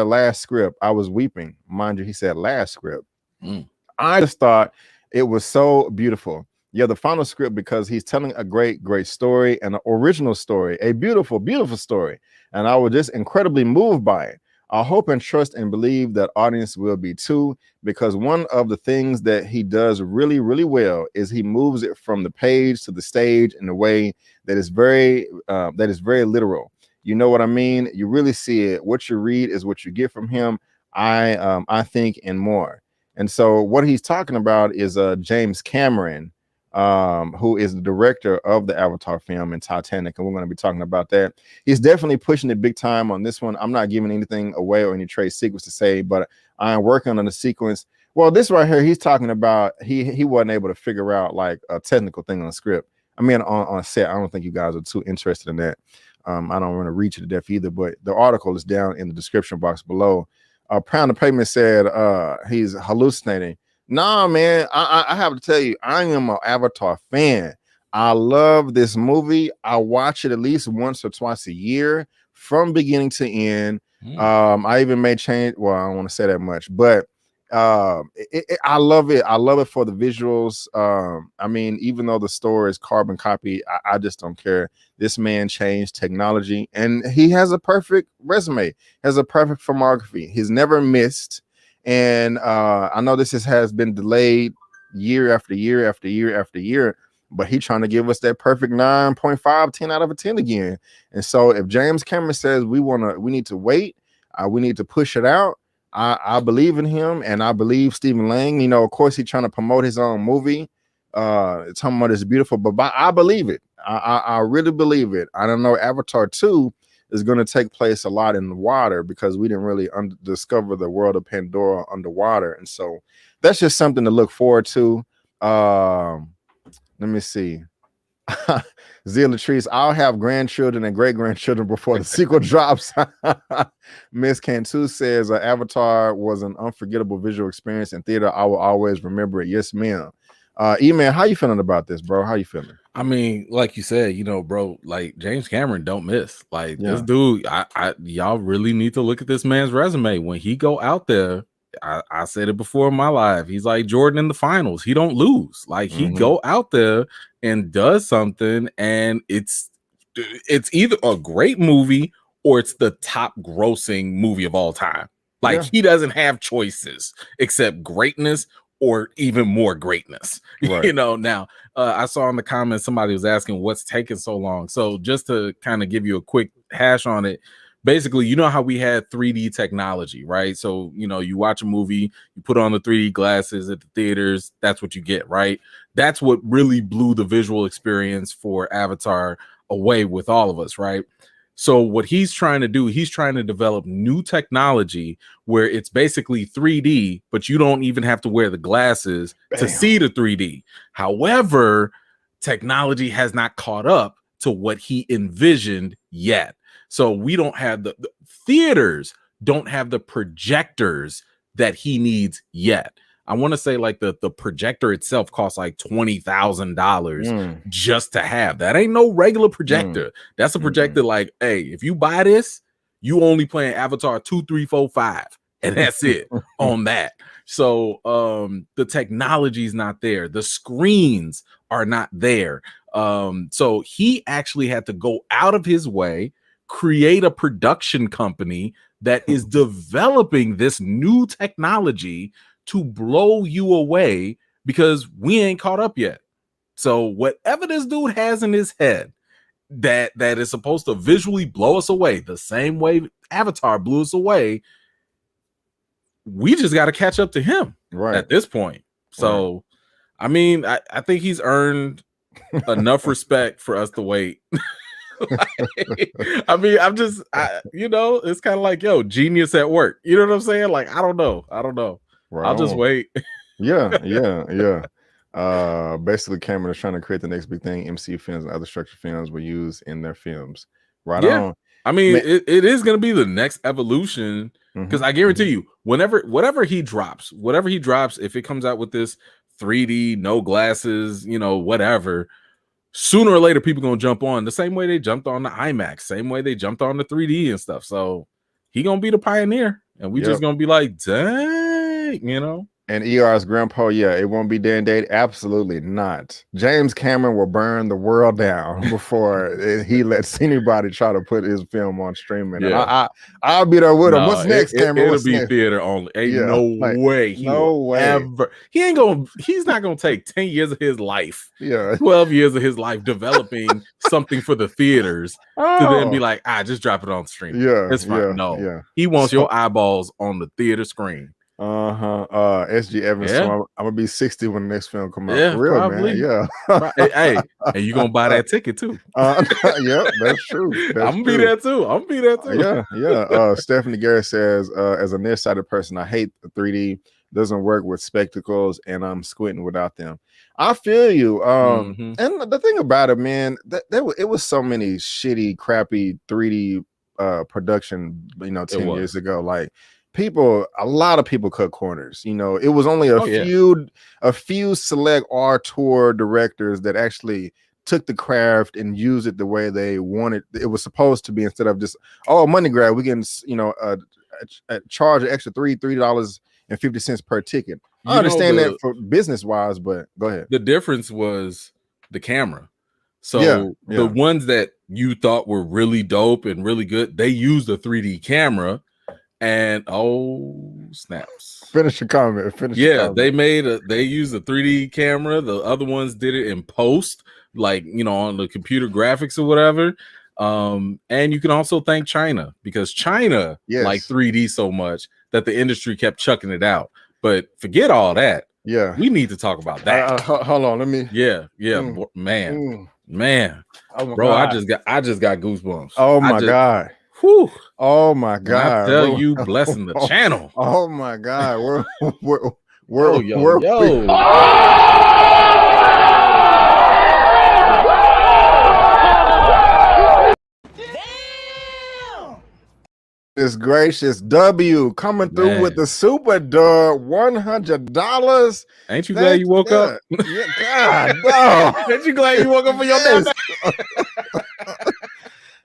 last script, I was weeping. Mind you, he said last script. I just thought it was so beautiful. Yeah, the final script, because he's telling a great story, and an original story, a beautiful, beautiful story. And I was just incredibly moved by it. I hope and trust and believe that audience will be too, because one of the things that he does really, really well is he moves it from the page to the stage in a way that is very literal. You know what I mean? You really see it. What you read is what you get from him. I think, and more. And so what he's talking about is James Cameron, who is the director of the Avatar film and Titanic, and we're going to be talking about that. He's definitely pushing it big time on this one. I'm not giving anything away or any trade secrets to say, but I am working on the sequence. Well, this right here, he's talking about he wasn't able to figure out like a technical thing on the script. I mean, on set. I don't think you guys are too interested in that. I don't want to reach you to death either, but the article is down in the description box below. Pound of Payment said he's hallucinating. Nah, man, I have to tell you, I am an Avatar fan. I love this movie. I watch it at least once or twice a year from beginning to end. I even may change. Well, I don't want to say that much, but I love it. I love it for the visuals. I mean, even though the story is carbon copy, I just don't care. This man changed technology, and he has a perfect resume, has a perfect filmography. He's never missed. And I know this has been delayed year after year after year after year, but he's trying to give us that perfect 9.5, 10 out of a 10 again. And so if James Cameron says we need to wait, we need to push it out, I believe in him, and I believe Stephen Lang. You know, of course, he's trying to promote his own movie. Talking about it's beautiful, but I believe it. I really believe it. I don't know. Avatar 2 is going to take place a lot in the water because we didn't really discover the world of Pandora underwater. And so that's just something to look forward to. Let me see. Zia Latrice, I'll have grandchildren and great-grandchildren before the sequel drops. Miss Cantu says Avatar was an unforgettable visual experience in theater. I will always remember it. Yes, ma'am. Eman, how you feeling about this, bro? How you feeling? I mean, like you said, you know, bro, like James Cameron don't miss. Like this dude, y'all really need to look at this man's resume. When he go out there, I said it before in my live, he's like Jordan in the finals. He don't lose. Like he go out there and does something, and it's either a great movie or it's the top grossing movie of all time. Like he doesn't have choices except greatness or even more greatness. Right. You know, now I saw in the comments somebody was asking what's taking so long. So just to kind of give you a quick hash on it, basically, you know how we had 3D technology, right? So, you know, you watch a movie, you put on the 3D glasses at the theaters, that's what you get, right? That's what really blew the visual experience for Avatar away with all of us, right? So what he's trying to do, he's trying to develop new technology where it's basically 3D, but you don't even have to wear the glasses to see the 3D. However, technology has not caught up to what he envisioned yet. So we don't have the theaters don't have the projectors that he needs yet. I want to say like the projector itself costs like $20,000 just to have. That ain't no regular projector. That's a projector like, hey, if you buy this, you only playing Avatar 2, 3, 4, 5, and that's it on that. So the technology's not there. The screens are not there. So he actually had to go out of his way, create a production company that is developing this new technology to blow you away because we ain't caught up yet. So whatever this dude has in his head that is supposed to visually blow us away, the same way Avatar blew us away, we just got to catch up to him at this point. So, I mean, I think he's earned enough respect for us to wait. I mean, you know, it's kind of like, yo, genius at work. You know what I'm saying? Like, I don't know. Right. I'll just wait. Yeah. Basically, Cameron is trying to create the next big thing MCU films and other structured films will use in their films. Right on. I mean, it is going to be the next evolution because I guarantee you, whatever he drops, if it comes out with this 3D, no glasses, you know, whatever, sooner or later people gonna jump on the same way they jumped on the IMAX, same way they jumped on the 3D and stuff. So he gonna be the pioneer, and we just gonna be like, dang, you know. And ER's grandpa, it won't be day and date. Absolutely not. James Cameron will burn the world down before he lets anybody try to put his film on streaming. Yeah. And I'll be there with him. What's next, Cameron? It'll be theater only. Ain't way. He's not gonna take 10 years of his life, 12 years of his life developing something for the theaters to then be like, just drop it on stream. It's fine. He wants your eyeballs on the theater screen. SG Evans. So I'm gonna be 60 when the next film come out. For real, probably. Man. Hey, and you gonna buy that ticket too? That's true. I'm gonna be there too. Stephanie Garrett says, as a nearsighted person, I hate the 3D. Doesn't work with spectacles, and I'm squinting without them. I feel you. And the thing about it, man, it was so many shitty, crappy 3D production, 10 years ago, like. A lot of people cut corners. You know, it was only a few select tour directors that actually took the craft and used it the way they wanted it was supposed to be, instead of just money grab. We can charge an extra $3.50 per ticket. I understand that for business wise, but go ahead. The difference was the camera. So the ones that you thought were really dope and really good, they used a 3D camera. And snaps! Finish your comment. They used a 3D camera. The other ones did it in post, like on the computer graphics or whatever. And you can also thank China, because China liked 3D so much that the industry kept chucking it out. But forget all that. Yeah, we need to talk about that. Hold on, let me. Man. Oh bro, God. I just got goosebumps. Oh my God. Whew. Oh my God! I tell you, blessing the channel. Oh my God! We're This gracious W coming through with the super dub, $100. Ain't you glad you woke up? Yeah, God, no. Ain't you glad you woke up for your nap?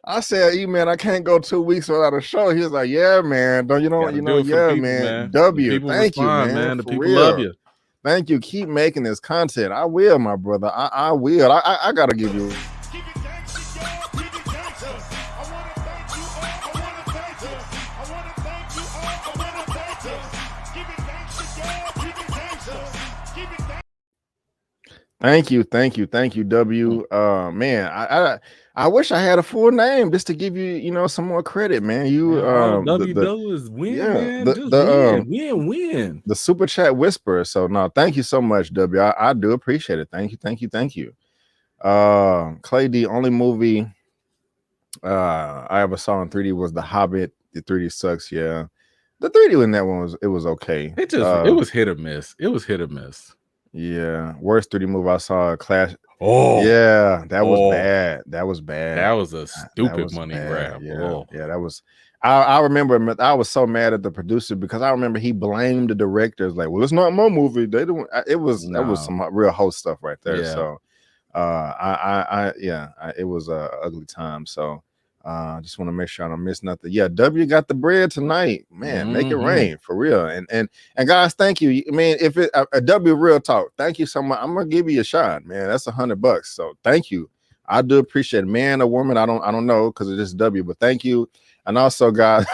I said, man, I can't go 2 weeks without a show. He was like, yeah, man. Man. W. Thank you, man. The people love you. Thank you. Keep making this content. I will, my brother. I will. I gotta give you. Thank you, W. Man, I wish I had a full name just to give you, some more credit, man. You W is win, man. Win. The super chat whisperer. So no, thank you so much, W. I do appreciate it. Thank you. Clay D, only movie I ever saw in 3D was The Hobbit. The 3D sucks, yeah. The 3D in that one was okay. It was hit or miss. Yeah, worst 3D movie I saw, Clash. Oh, yeah, that was bad. That was bad. That was a stupid money grab. Yeah, that was. I remember I was so mad at the producer because I remember he blamed the directors, like, well, it's not my movie. They don't. That was some real host stuff right there. Yeah. So, it was a ugly time. So. Just want to make sure I don't miss nothing. Yeah, W got the bread tonight, man. Make it rain for real. And guys, thank you. I mean, if it a W real talk, thank you so much. I'm gonna give you a shot, man. That's $100. So thank you. I do appreciate it. Man or woman, I don't know because it's just W, but thank you. And also, guys,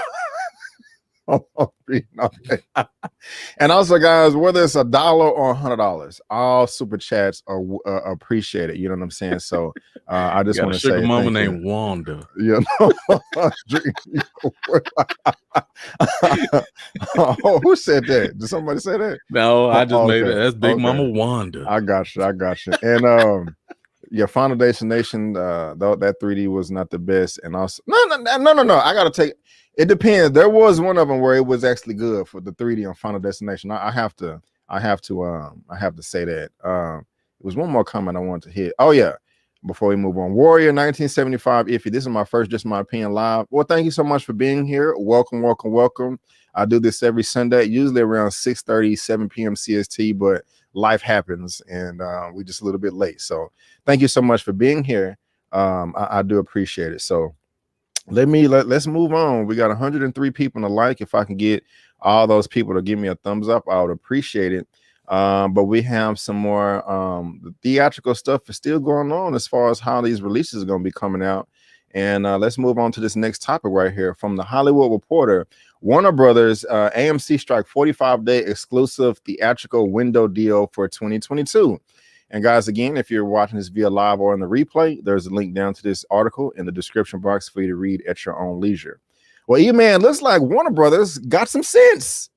And also, guys, whether it's $1 or $100, all super chats are appreciated. You know what I'm saying? So I just want to say, mama named Wanda. You know, oh, who said that? Did somebody say that? No, I just made okay. it. That's Big Mama Wanda. I got you. And yeah, Final Destination, though that 3D was not the best. And also, no. I gotta take. It depends. There was one of them where it was actually good for the 3D on Final Destination. I have to say that. It was one more comment I wanted to hit. Oh yeah, before we move on, Warrior 1975. Iffy, this is my first, just my opinion live. Well, thank you so much for being here. Welcome. I do this every Sunday, usually around 6:30, 7 p.m. CST, but life happens and we're just a little bit late. So thank you so much for being here. I do appreciate it. So let's move on. We got 103 people in the like. If I can get all those people to give me a thumbs up, I would appreciate it. But we have some more the theatrical stuff is still going on as far as how these releases are going to be coming out. And let's move on to this next topic right here from the Hollywood Reporter. Warner Brothers AMC strike 45-day exclusive theatrical window deal for 2022. And guys, again, if you're watching this via live or in the replay, there's a link down to this article in the description box for you to read at your own leisure. Well, Eman, looks like Warner Brothers got some sense,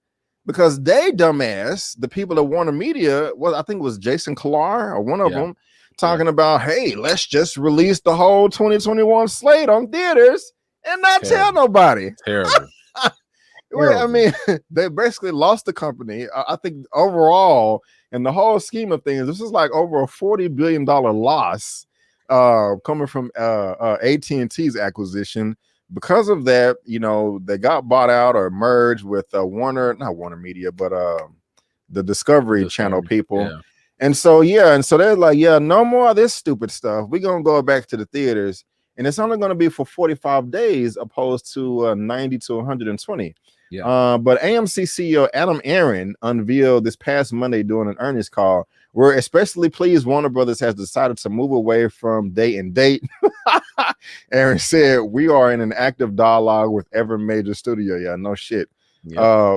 because they dumbass, the people at Warner Media, well, I think it was Jason Kilar or one of them, talking about, hey, let's just release the whole 2021 slate on theaters and not tell nobody. Terrible. Well, I mean, they basically lost the company. I think overall, in the whole scheme of things, this is like over a $40 billion loss coming from AT&T's acquisition. Because of that, you know, they got bought out or merged with not Warner Media, but the Discovery Channel people. Yeah. And so they're like, no more of this stupid stuff. We're going to go back to the theaters. And it's only going to be for 45 days opposed to 90 to 120. Yeah. But AMC CEO Adam Aaron unveiled this past Monday during an earnings call, we're especially pleased Warner Brothers has decided to move away from day and date. Aaron said, we are in an active dialogue with every major studio. Yeah, no shit. Yeah.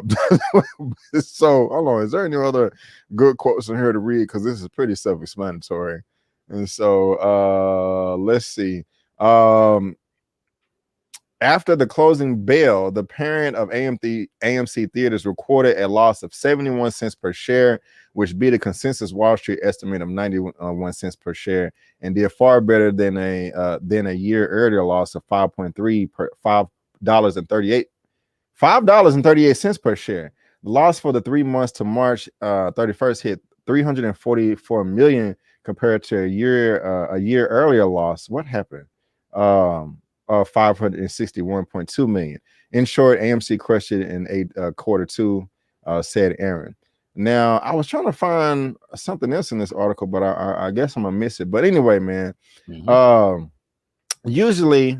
So hold on, is there any other good quotes in here to read? Because this is pretty self-explanatory. And so let's see. After the closing bell, the parent of AMC Theaters recorded a loss of 71 cents per share, which beat a consensus Wall Street estimate of 91 cents per share, and did far better than a year earlier loss of $5.38 per share. The loss for the 3 months to March 31st hit $344 million compared to a year earlier loss. What happened? 561.2 million. In short, AMC crushed it in quarter two, said Aaron. Now, I was trying to find something else in this article, but I guess I'm gonna miss it. But anyway, man, usually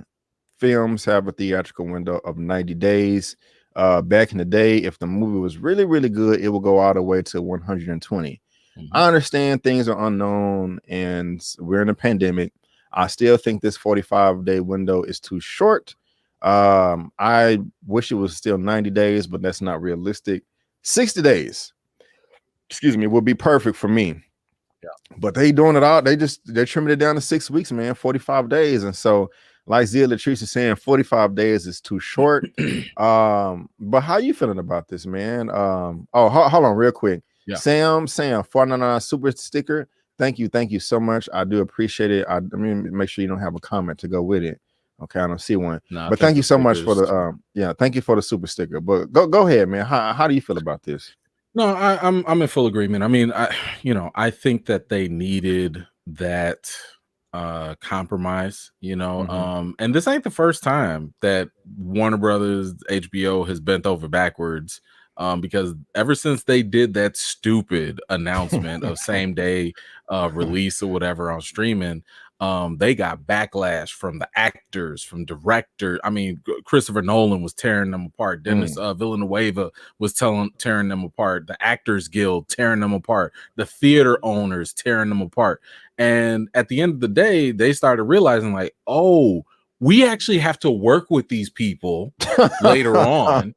films have a theatrical window of 90 days. Back in the day, if the movie was really, really good, it will go all the way to 120. I understand things are unknown and we're in a pandemic. I still think this 45-day window is too short. I wish it was still 90 days, but that's not realistic. 60 days, would be perfect for me. Yeah. But they doing it all. They're trimming it down to 6 weeks, man, 45 days. And so, like Zia Latrice is saying, 45 days is too short. But how you feeling about this, man? Hold on real quick. Yeah. Sam, 499 super sticker. Thank you so much. I do appreciate it. I mean, make sure you don't have a comment to go with it. Okay, I don't see one. But thank you so much for the thank you for the super sticker. But go ahead, man. How do you feel about this? No, I'm in full agreement. I mean, I think that they needed that compromise, and this ain't the first time that Warner Brothers HBO has bent over backwards. Because ever since they did that stupid announcement of same day release or whatever on streaming, they got backlash from the actors, from director. I mean, Christopher Nolan was tearing them apart. Dennis Villanueva was tearing them apart. The Actors Guild tearing them apart. The theater owners tearing them apart. And at the end of the day, they started realizing like, oh, we actually have to work with these people later on.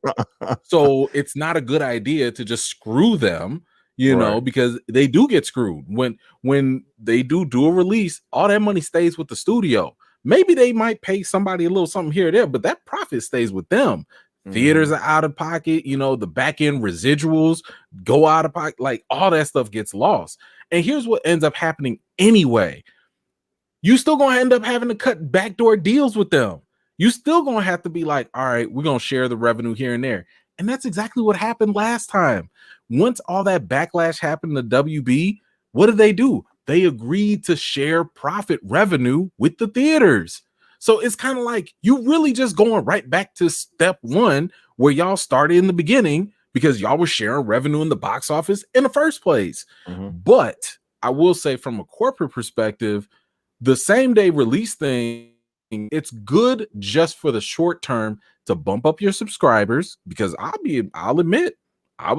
So it's not a good idea to just screw them, you know, because they do get screwed. When they do a release, all that money stays with the studio. Maybe they might pay somebody a little something here or there, but that profit stays with them. Theaters are out of pocket, you know, the back end residuals go out of pocket, like all that stuff gets lost. And here's what ends up happening anyway. You still gonna end up having to cut backdoor deals with them. You still gonna have to be like, all right, we're gonna share the revenue here and there. And that's exactly what happened last time. Once all that backlash happened to WB, what did they do? They agreed to share profit revenue with the theaters. So it's kind of like you really just going right back to step one where y'all started in the beginning because y'all were sharing revenue in the box office in the first place. But I will say from a corporate perspective, the same day release thing, it's good just for the short term to bump up your subscribers, because I'll admit,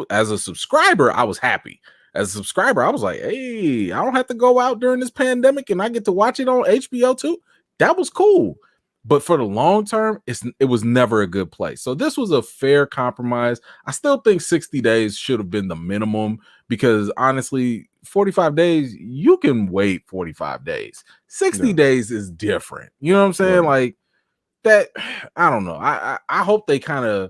as a subscriber, I was happy. As a subscriber, I was like, hey, I don't have to go out during this pandemic and I get to watch it on HBO too. That was cool. But for the long term, it was never a good place. So this was a fair compromise. I still think 60 days should have been the minimum, because honestly, 45 days, you can wait 45 days. 60 days is different. You know what I'm saying? Like that, I don't know. I hope they kind of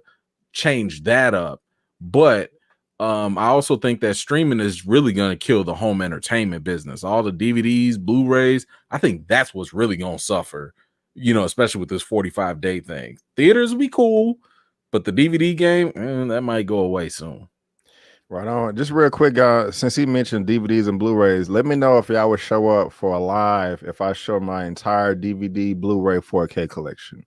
change that up. But I also think that streaming is really going to kill the home entertainment business. All the DVDs, Blu-rays, I think that's what's really going to suffer, you know, especially with this 45-day thing. Theaters will be cool, but the DVD game, that might go away soon. Right on. Just real quick, guys, since he mentioned DVDs and Blu-rays, let me know if y'all would show up for a live if I show my entire DVD, Blu-ray 4K collection.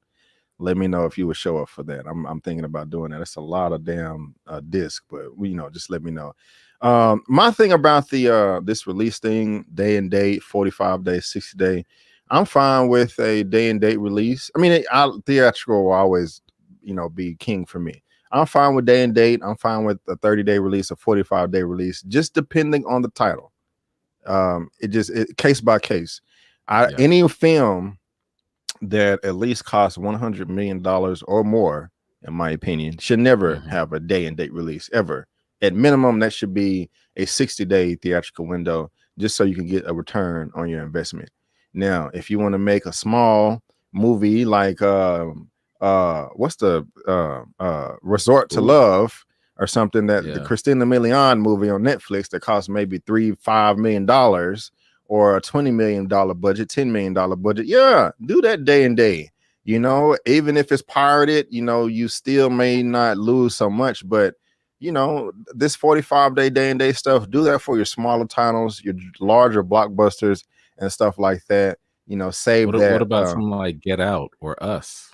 Let me know if you would show up for that. I'm thinking about doing that. It's a lot of damn disc, but you know, just let me know. My thing about the this release thing, day and date, 45 days, 60 day, I'm fine with a day and date release. I mean, theatrical will always, you know, be king for me. I'm fine with day and date. I'm fine with a 30-day release, a 45-day release, just depending on the title. It case by case. Any film that at least costs $100 million or more, in my opinion, should never have a day and date release ever. At minimum, that should be a 60-day theatrical window, just so you can get a return on your investment. Now, if you want to make a small movie like what's the Resort to Love or something, that the Christina Milian movie on Netflix that costs maybe $3-5 million, or a $20 million budget, $10 million budget, do that day and day. You know, even if it's pirated, you know, you still may not lose so much, but you know, this 45-day day and day stuff, do that for your smaller titles, your larger blockbusters and stuff like that. You know, save that. What about something like Get Out or Us?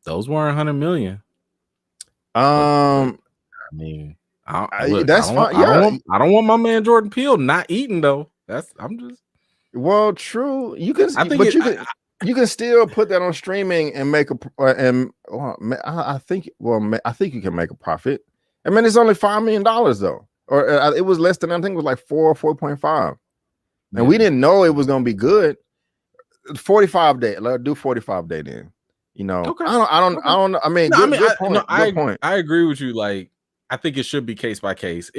Those weren't 100 million. I mean, that's fine. I don't want my man Jordan Peele not eating though. Well, true. You can, you can still put that on streaming and make I think you can make a profit. I mean, it's only $5 million though, or it was less than, I think it was like 4.5, and we didn't know it was gonna be good. 45 day, let's do 45 day then. You know, okay. I don't. I mean, good point. I agree with you. Like, I think it should be case by case.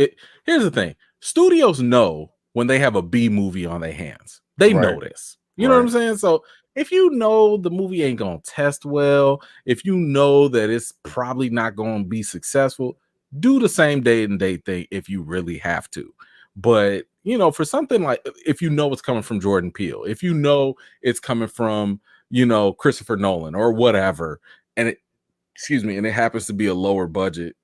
Here's the thing: studios know when they have a B movie on their hands. They know this. You know what I'm saying? So if you know the movie ain't gonna test well, if you know that it's probably not gonna be successful, do the same day and date thing if you really have to. But you know, for something like, if you know it's coming from Jordan Peele, if you know it's coming from, you know, Christopher Nolan or whatever, and it happens to be a lower budget,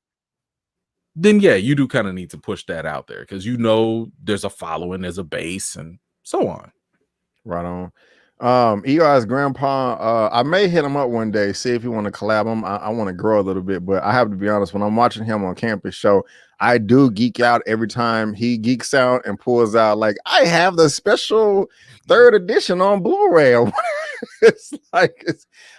then you do kind of need to push that out there, because you know there's a following, there's a base, and so on. Right on. Eli's grandpa, I may hit him up one day, see if you want to collab him. I want to grow a little bit, but I have to be honest, when I'm watching him on Campus Show, I do geek out every time he geeks out and pulls out, like, I have the special 3rd edition on Blu-ray. It's like,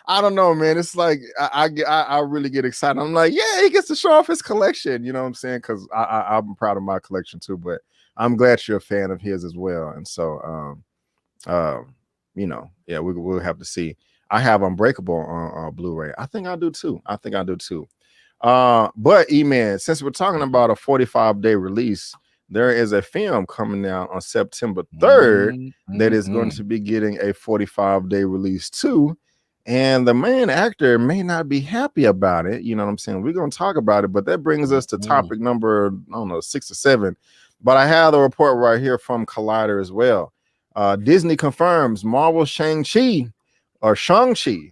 I don't know, man. It's like I really get excited. I'm like, he gets to show off his collection. You know what I'm saying? Because I'm proud of my collection too. But I'm glad you're a fan of his as well. And so, yeah, we'll have to see. I have Unbreakable on Blu-ray. I think I do too. But Eman, since we're talking about a 45-day release, there is a film coming out on September 3rd that is going to be getting a 45-day release too. And the main actor may not be happy about it. You know what I'm saying? We're going to talk about it, but that brings us to topic number, I don't know, 6 or 7. But I have the report right here from Collider as well. Disney confirms Marvel Shang-Chi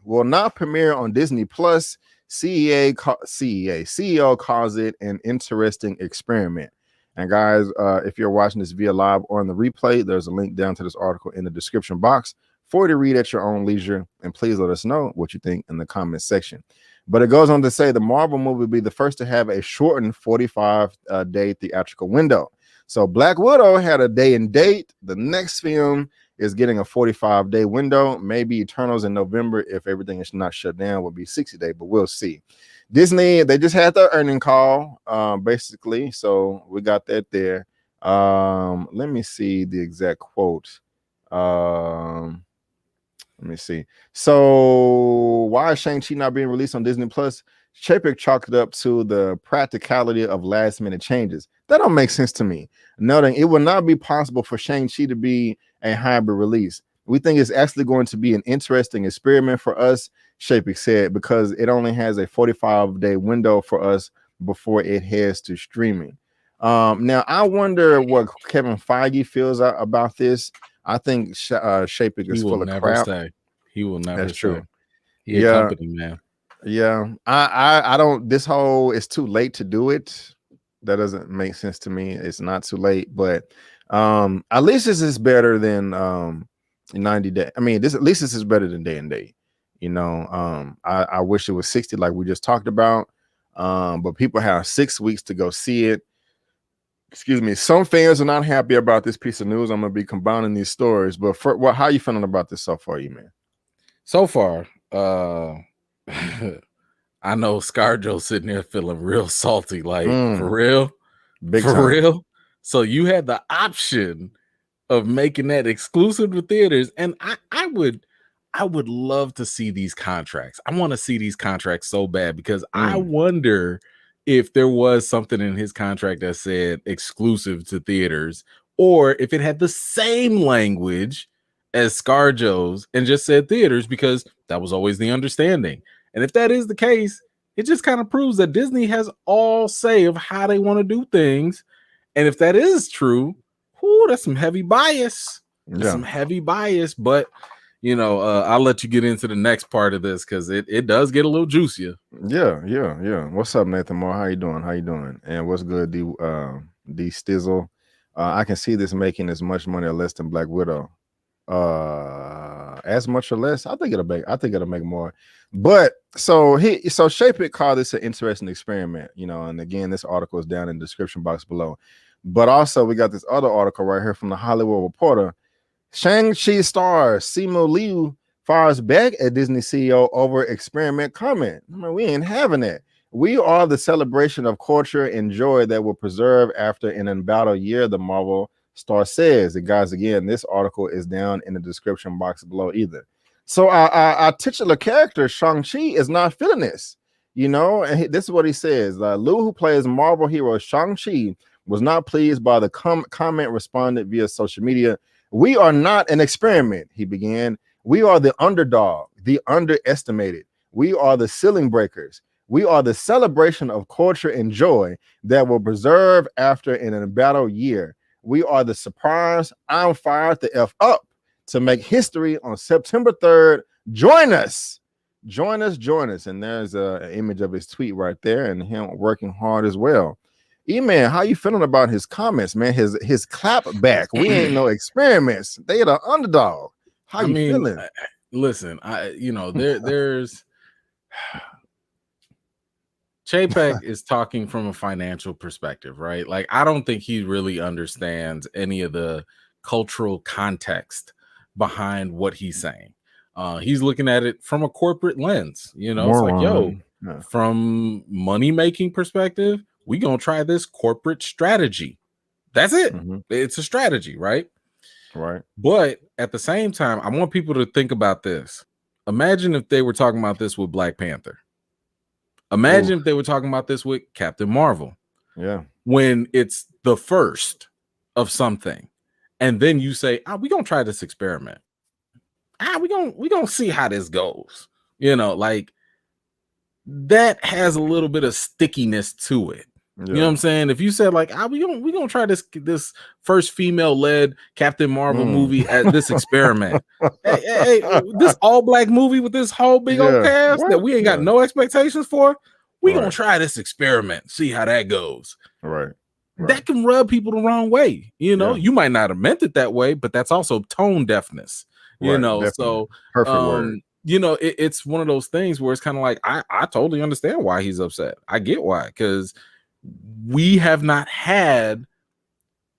will not premiere on Disney Plus. CEO calls it an interesting experiment. And guys, if you're watching this via live or in the replay, there's a link down to this article in the description box for you to read at your own leisure. And please let us know what you think in the comment section. But it goes on to say the Marvel movie will be the first to have a shortened 45-day theatrical window. So Black Widow had a day and date. The next film is getting a 45-day window. Maybe Eternals in November, if everything is not shut down, will be 60-day, but we'll see. Disney, they just had their earning call, basically. So we got that there. Let me see the exact quote. Let me see. So why is Shang-Chi not being released on Disney Plus? Chapek chalked it up to the practicality of last-minute changes. That don't make sense to me. Noting it will not be possible for Shang-Chi to be a hybrid release. We think it's actually going to be an interesting experiment for us, Chapek said, because it only has a 45-day window for us before it heads to streaming. Now, I wonder what Kevin Feige feels about this. I think Chapek is full of crap. He will never That's true. He a company man. Yeah, I don't. This whole it's too late to do it. That doesn't make sense to me. It's not too late, but at least this is better than 90 days. I mean, at least this is better than day and date. I wish it was 60 like we just talked about. But people have 6 weeks to go see it. Excuse me. Some fans are not happy about this piece of news. I'm gonna be combining these stories. But how are you feeling about this so far, man? So far, I know ScarJo's sitting there feeling real salty, like for real, real. So you had the option of making that exclusive to theaters, and I would love to see these contracts. I want to see these contracts so bad because I wonder if there was something in his contract that said exclusive to theaters, or if it had the same language as ScarJo's and just said theaters, because that was always the understanding. And if that is the case, it just kind of proves that Disney has all say of how they want to do things. And if that is true, that's some heavy bias. That's some heavy bias. But, I'll let you get into the next part of this because it does get a little juicier. Yeah. What's up, Nathan Moore? How you doing? And what's good, D Stizzle? I can see this making as much money or less than Black Widow. As much or less, I think it'll make more. But so Chapek called this an interesting experiment, and again, this article is down in the description box below. But also we got this other article right here from the Hollywood Reporter. Shang-Chi star Simu Liu fires back at Disney CEO over experiment comment. I mean, we ain't having that. We are the celebration of culture and joy that will preserve after an embattled year, the Marvel star says. And guys, again, this article is down in the description box below either. So our titular character, Shang-Chi, is not feeling this, and this is what he says. Liu, who plays Marvel hero Shang-Chi, was not pleased by the comment responded via social media. We are not an experiment, he began. We are the underdog, the underestimated. We are the ceiling breakers. We are the celebration of culture and joy that will preserve after an embattled year. We are the surprise. I'm fired the F up to make history on September 3rd. Join us. And there's an image of his tweet right there and him working hard as well. Eman, how you feeling about his comments, man? His clap back. We ain't no experiments. They the underdog. How you feeling? Listen, there's Chapek is talking from a financial perspective, right? Like, I don't think he really understands any of the cultural context behind what he's saying. He's looking at it from a corporate lens. It's like, from money-making perspective, we gonna try this corporate strategy. That's it. It's a strategy, right? Right. But at the same time, I want people to think about this. Imagine if they were talking about this with Black Panther. Imagine if they were talking about this with Captain Marvel. Yeah. When it's the first of something, and then you say, we're gonna try this experiment. We're gonna see how this goes. You know, like that has a little bit of stickiness to it. Yeah. You know what I'm saying? If you said like, we gonna try this first female-led Captain Marvel movie at this experiment. hey, this all-black movie with this whole big old cast that we ain't got no expectations for. We gonna try this experiment, see how that goes. Right. That can rub people the wrong way. You know, you might not have meant it that way, but that's also tone deafness. You know, definitely. So perfect word. You know, it's one of those things where it's kind of like I totally understand why he's upset. I get why, because we have not had,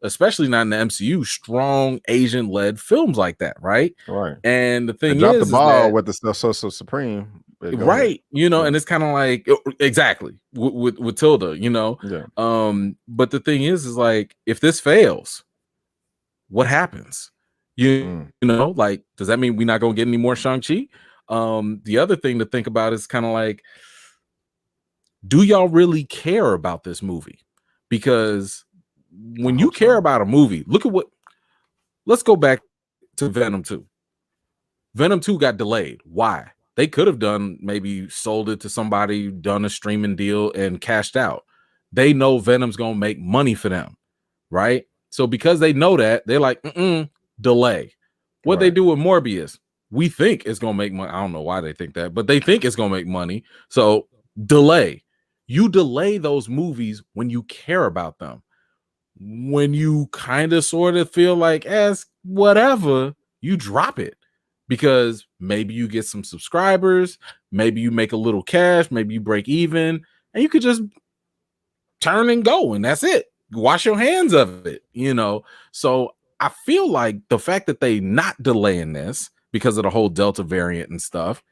especially not in the MCU, strong Asian-led films like that, right? Right. And the thing dropped is, the ball with the Social Supreme. Right, you know, and it's kind of like exactly with Tilda, you know. Yeah. But the thing is like, if this fails, what happens? You know, like, does that mean we're not gonna get any more Shang-Chi? The other thing to think about is kind of like, do y'all really care about this movie? Because when you care about a movie, look at let's go back to Venom 2. Venom 2 got delayed. Why? They could have maybe sold it to somebody, done a streaming deal and cashed out. They know Venom's going to make money for them, right? So because they know that, they're like, delay. What they do with Morbius, we think it's going to make money. I don't know why they think that, but they think it's going to make money. So delay. You delay those movies when you care about them. When you kind of sort of feel like as whatever, you drop it. Because maybe you get some subscribers, maybe you make a little cash, maybe you break even, and you could just turn and go, and that's it. Wash your hands of it, you know. So I feel like the fact that they not delaying this because of the whole Delta variant and stuff,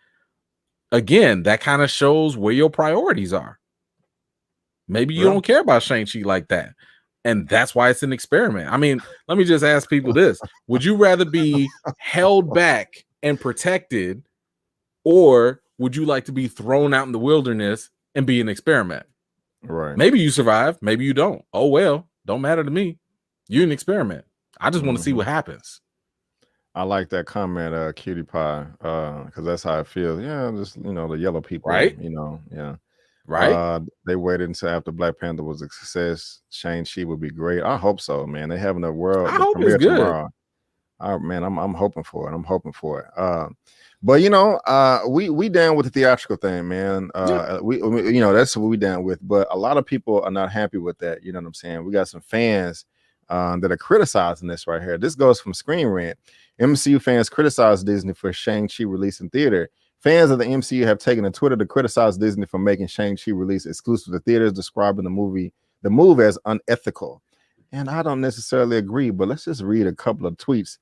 again, that kind of shows where your priorities are. Maybe you don't care about Shang-Chi like that. And that's why it's an experiment. I mean, let me just ask people this. Would you rather be held back and protected, or would you like to be thrown out in the wilderness and be an experiment? Right. Maybe you survive. Maybe you don't. Oh, well, don't matter to me. You're an experiment. I just want to see what happens. I like that comment, Cutie Pie, because that's how it feels. Yeah, just, you know, the yellow people, right? You know, yeah. Right. They waited until after Black Panther was a success. Shang-Chi would be great. I hope so, man. They having a world premiere tomorrow. Man, I'm hoping for it. I'm hoping for it. But you know, we down with the theatrical thing, man. We you know, that's what we down with. But a lot of people are not happy with that. You know what I'm saying? We got some fans that are criticizing this right here. This goes from Screen Rant. MCU fans criticize Disney for Shang-Chi release in theater. Fans of the MCU have taken to Twitter to criticize Disney for making Shang-Chi release exclusive to theaters, describing the move as unethical. And I don't necessarily agree, but let's just read a couple of tweets.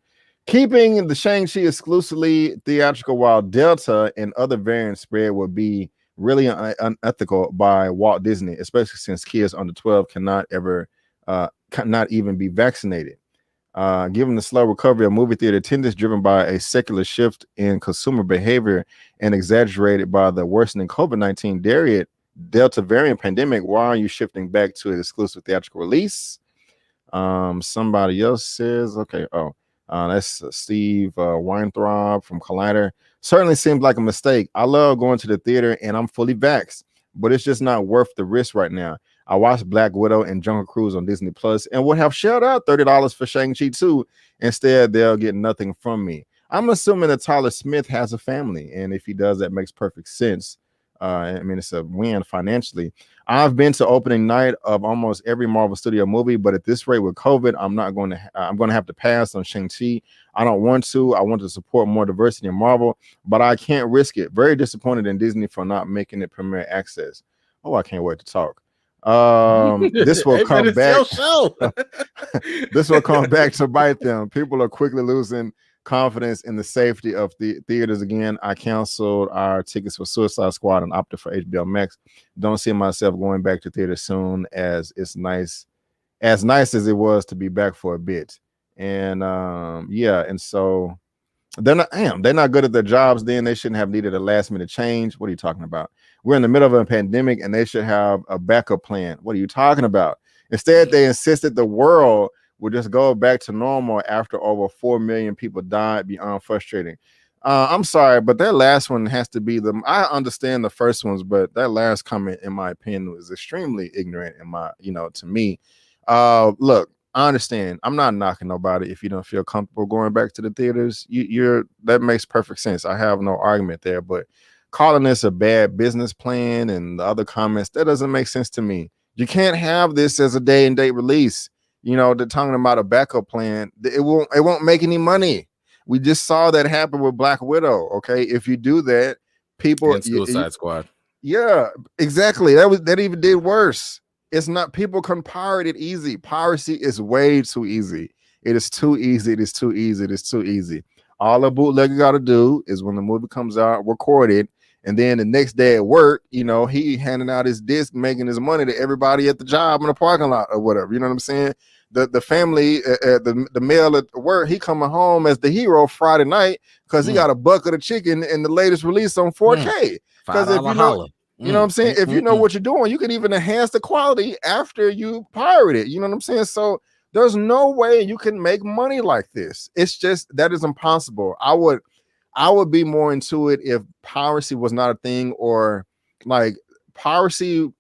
Keeping the Shang-Chi exclusively theatrical while Delta and other variants spread would be really unethical by Walt Disney, especially since kids under 12 cannot even be vaccinated. Given the slow recovery of movie theater attendance driven by a secular shift in consumer behavior and exaggerated by the worsening COVID-19 Delta variant pandemic, why are you shifting back to an exclusive theatrical release? Somebody else says, okay, that's Steve Weintraub from Collider. Certainly seems like a mistake. I love going to the theater and I'm fully vaxxed, but it's just not worth the risk right now. I watched Black Widow and Jungle Cruise on Disney Plus and would have shelled out $30 for Shang-Chi too. Instead, they'll get nothing from me. I'm assuming that Tyler Smith has a family, and if he does, that makes perfect sense. I mean, it's a win financially. I've been to opening night of almost every Marvel Studio movie, but at this rate with COVID, I'm going to have to pass on Shang-Chi. I don't want to. I want to support more diversity in Marvel, but I can't risk it. Very disappointed in Disney for not making it premiere access. Oh, I can't wait to talk. This will come back. This will come back to bite them. People are quickly losing confidence in the safety of the theaters again. I canceled our tickets for Suicide Squad and opted for HBO Max. Don't see myself going back to theater soon, as it's nice as it was to be back for a bit. And yeah, and so they're not good at their jobs. Then they shouldn't have needed a last minute change. What are you talking about? We're in the middle of a pandemic and they should have a backup plan. What are you talking about? Instead, they insisted the world would just go back to normal after over 4 million people died. Beyond frustrating. I'm sorry, but that last one has to be I understand the first ones, but that last comment, in my opinion, was extremely ignorant to me. Look, I understand. I'm not knocking nobody if you don't feel comfortable going back to the theaters. That makes perfect sense. I have no argument there, but calling this a bad business plan and the other comments, that doesn't make sense to me. You can't have this as a day and date release. They're talking about a backup plan. It won't make any money. We just saw that happen with Black Widow. Okay, if you do that, people and Suicide Squad. Yeah, exactly. That even did worse. It's not, people can pirate it easy. Piracy is way too easy. It is too easy. It is too easy. It is too easy. All a bootlegger got to do is when the movie comes out, record it, and then the next day at work, he handing out his disc, making his money to everybody at the job in the parking lot or whatever. You know what I'm saying? The family, the male at work, he coming home as the hero Friday night because he got a bucket of chicken in the latest release on 4K. Because if you know what I'm saying, if you know what you're doing, you can even enhance the quality after you pirate it. You know what I'm saying? So there's no way you can make money like this. It's just, that is impossible. I would be more into it if piracy was not a thing, or like piracy.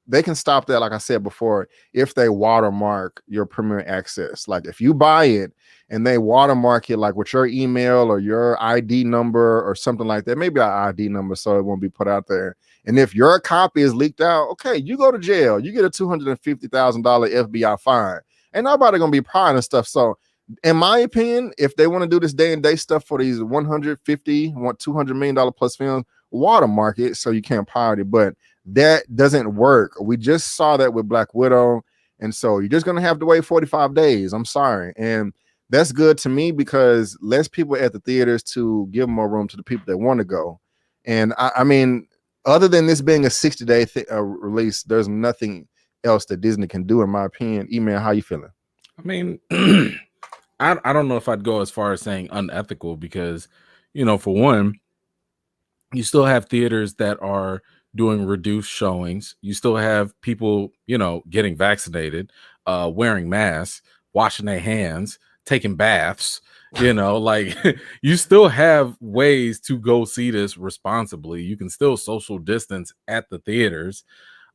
They can stop that, like I said before, if they watermark your premiere access. Like if you buy it and they watermark it, like with your email or your ID number or something like that, maybe an ID number so it won't be put out there. And if your copy is leaked out, okay, you go to jail. You get a $250,000 FBI fine. Ain't nobody gonna be prying and stuff. So in my opinion, if they want to do this day and date stuff for these $200 million plus films, watermark it so you can't pirate it. But that doesn't work. We just saw that with Black Widow. And so you're just going to have to wait 45 days. I'm sorry. And that's good to me because less people at the theaters to give more room to the people that want to go. And I mean, other than this being a 60-day release, there's nothing else that Disney can do, in my opinion. Eman, how you feeling? I mean, I don't know if I'd go as far as saying unethical because, for one, you still have theaters that are doing reduced showings. You still have people, getting vaccinated, wearing masks, washing their hands, taking baths, like you still have ways to go see this responsibly. You can still social distance at the theaters.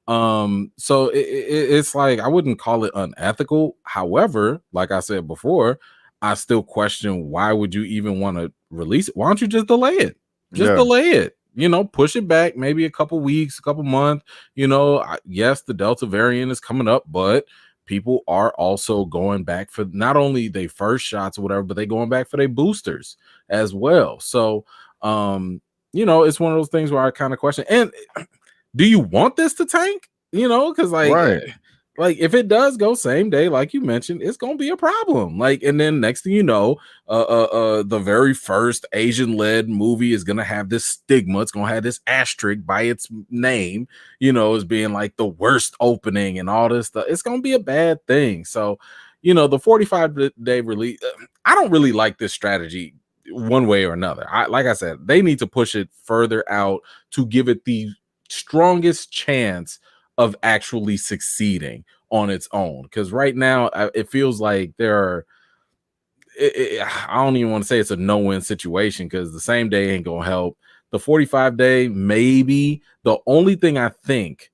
So it's like, I wouldn't call it unethical. However, like I said before, I still question, why would you even want to release it? Why don't you just delay it? Delay it. Push it back maybe a couple weeks, a couple months. Yes, the Delta variant is coming up, but people are also going back for not only their first shots or whatever, but they going back for their boosters as well. So, it's one of those things where I kind of question. And do you want this to tank? Because like if it does go same day, like you mentioned, it's gonna be a problem. Like, and then next thing you know, the very first Asian-led movie is gonna have this stigma. It's gonna have this asterisk by its name, as being like the worst opening and all this stuff. It's gonna be a bad thing. So, the 45-day release, I don't really like this strategy one way or another. Like I said, they need to push it further out to give it the strongest chance of actually succeeding on its own, because right now it feels like I don't even want to say it's a no-win situation, because the same day ain't gonna help. The 45-day, maybe. The only thing I think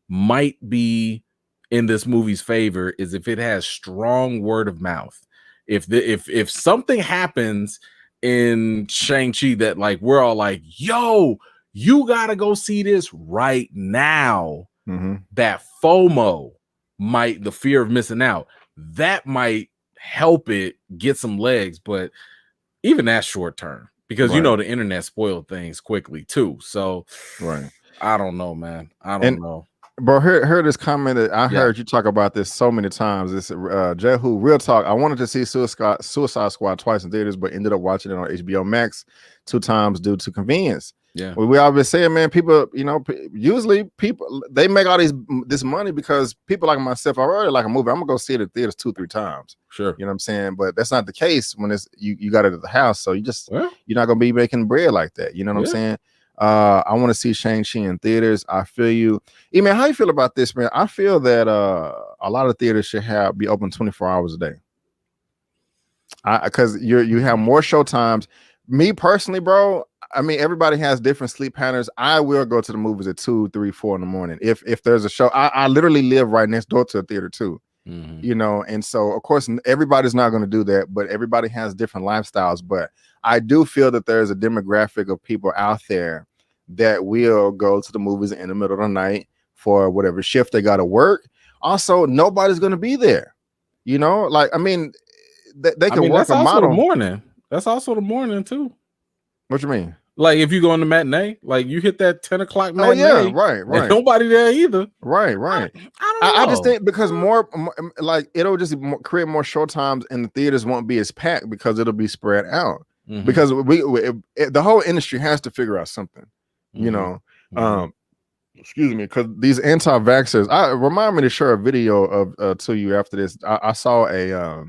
might be in this movie's favor is if it has strong word of mouth. If something happens in Shang-Chi that like we're all like, yo, you gotta go see this right now. That FOMO the fear of missing out, that might help it get some legs, but even that's short term, because the internet spoiled things quickly too. So I don't know, man. I don't know. Bro, heard this comment that I heard you talk about this so many times. This Jehu, real talk. I wanted to see Suicide Squad twice in theaters, but ended up watching it on HBO Max 2 times due to convenience. Yeah. we always say, man, people, you know, usually people, they make all this money because people like myself, I really like a movie, I'm gonna go see it at theaters 2-3 times. Sure. You know what I'm saying? But that's not the case when it's you got it at the house. So you're not gonna be making bread like that. You know what I'm saying? I want to see Shang-Chi in theaters. I feel you. Eman, how you feel about this, man? I feel that a lot of theaters should be open 24 hours a day. Because you have more show times. Me personally, bro, I mean, everybody has different sleep patterns. I will go to the movies at 2, 3, 4 in the morning. If there's a show, I literally live right next door to a theater too. You know, and so of course everybody's not going to do that, but everybody has different lifestyles. But I do feel that there's a demographic of people out there that will go to the movies in the middle of the night for whatever shift they got to work. Also, nobody's going to be there. You know, like, I mean, they can work a model. The morning. That's also the morning too. What you mean? Like if you go on the matinee, like you hit that 10 o'clock matinee. Oh yeah, right. Nobody there either. Right. I don't know. I just think because more like it'll just create more show times, and the theaters won't be as packed because it'll be spread out. Because the whole industry has to figure out something. You know, excuse me, because these anti-vaxxers. Remind me to share a video of to you after this. I saw a.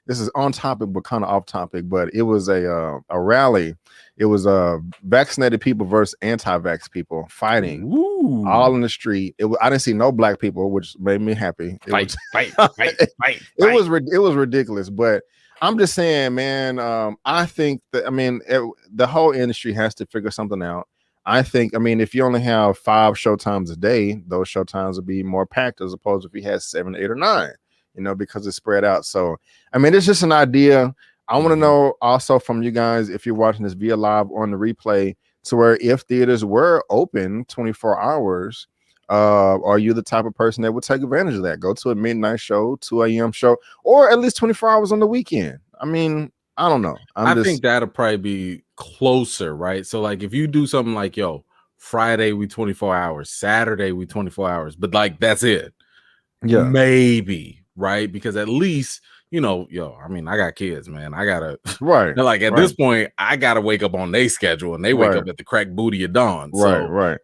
This is on topic, but kind of off topic. But it was a rally. It was vaccinated people versus anti-vax people fighting all in the street. I didn't see no black people, which made me happy. Fight. It was ridiculous. But I'm just saying, man. I think that the whole industry has to figure something out. I think, if you only have 5 showtimes a day, those showtimes would be more packed as opposed to if you had 7, 8, or 9. You know, because it's spread out. So, it's just an idea. I want to know also from you guys, if you're watching this via live on the replay, to where if theaters were open 24 hours, are you the type of person that would take advantage of that? Go to a midnight show, 2 a.m. show, or at least 24 hours on the weekend. I don't know. I think that'll probably be closer, right? So like if you do something like, Friday we 24 hours, Saturday we 24 hours, but like that's it. Yeah. Maybe. Right, because at least I got kids, man. I gotta like at this point, I gotta wake up on their schedule, and they wake up at the crack booty of dawn. So, and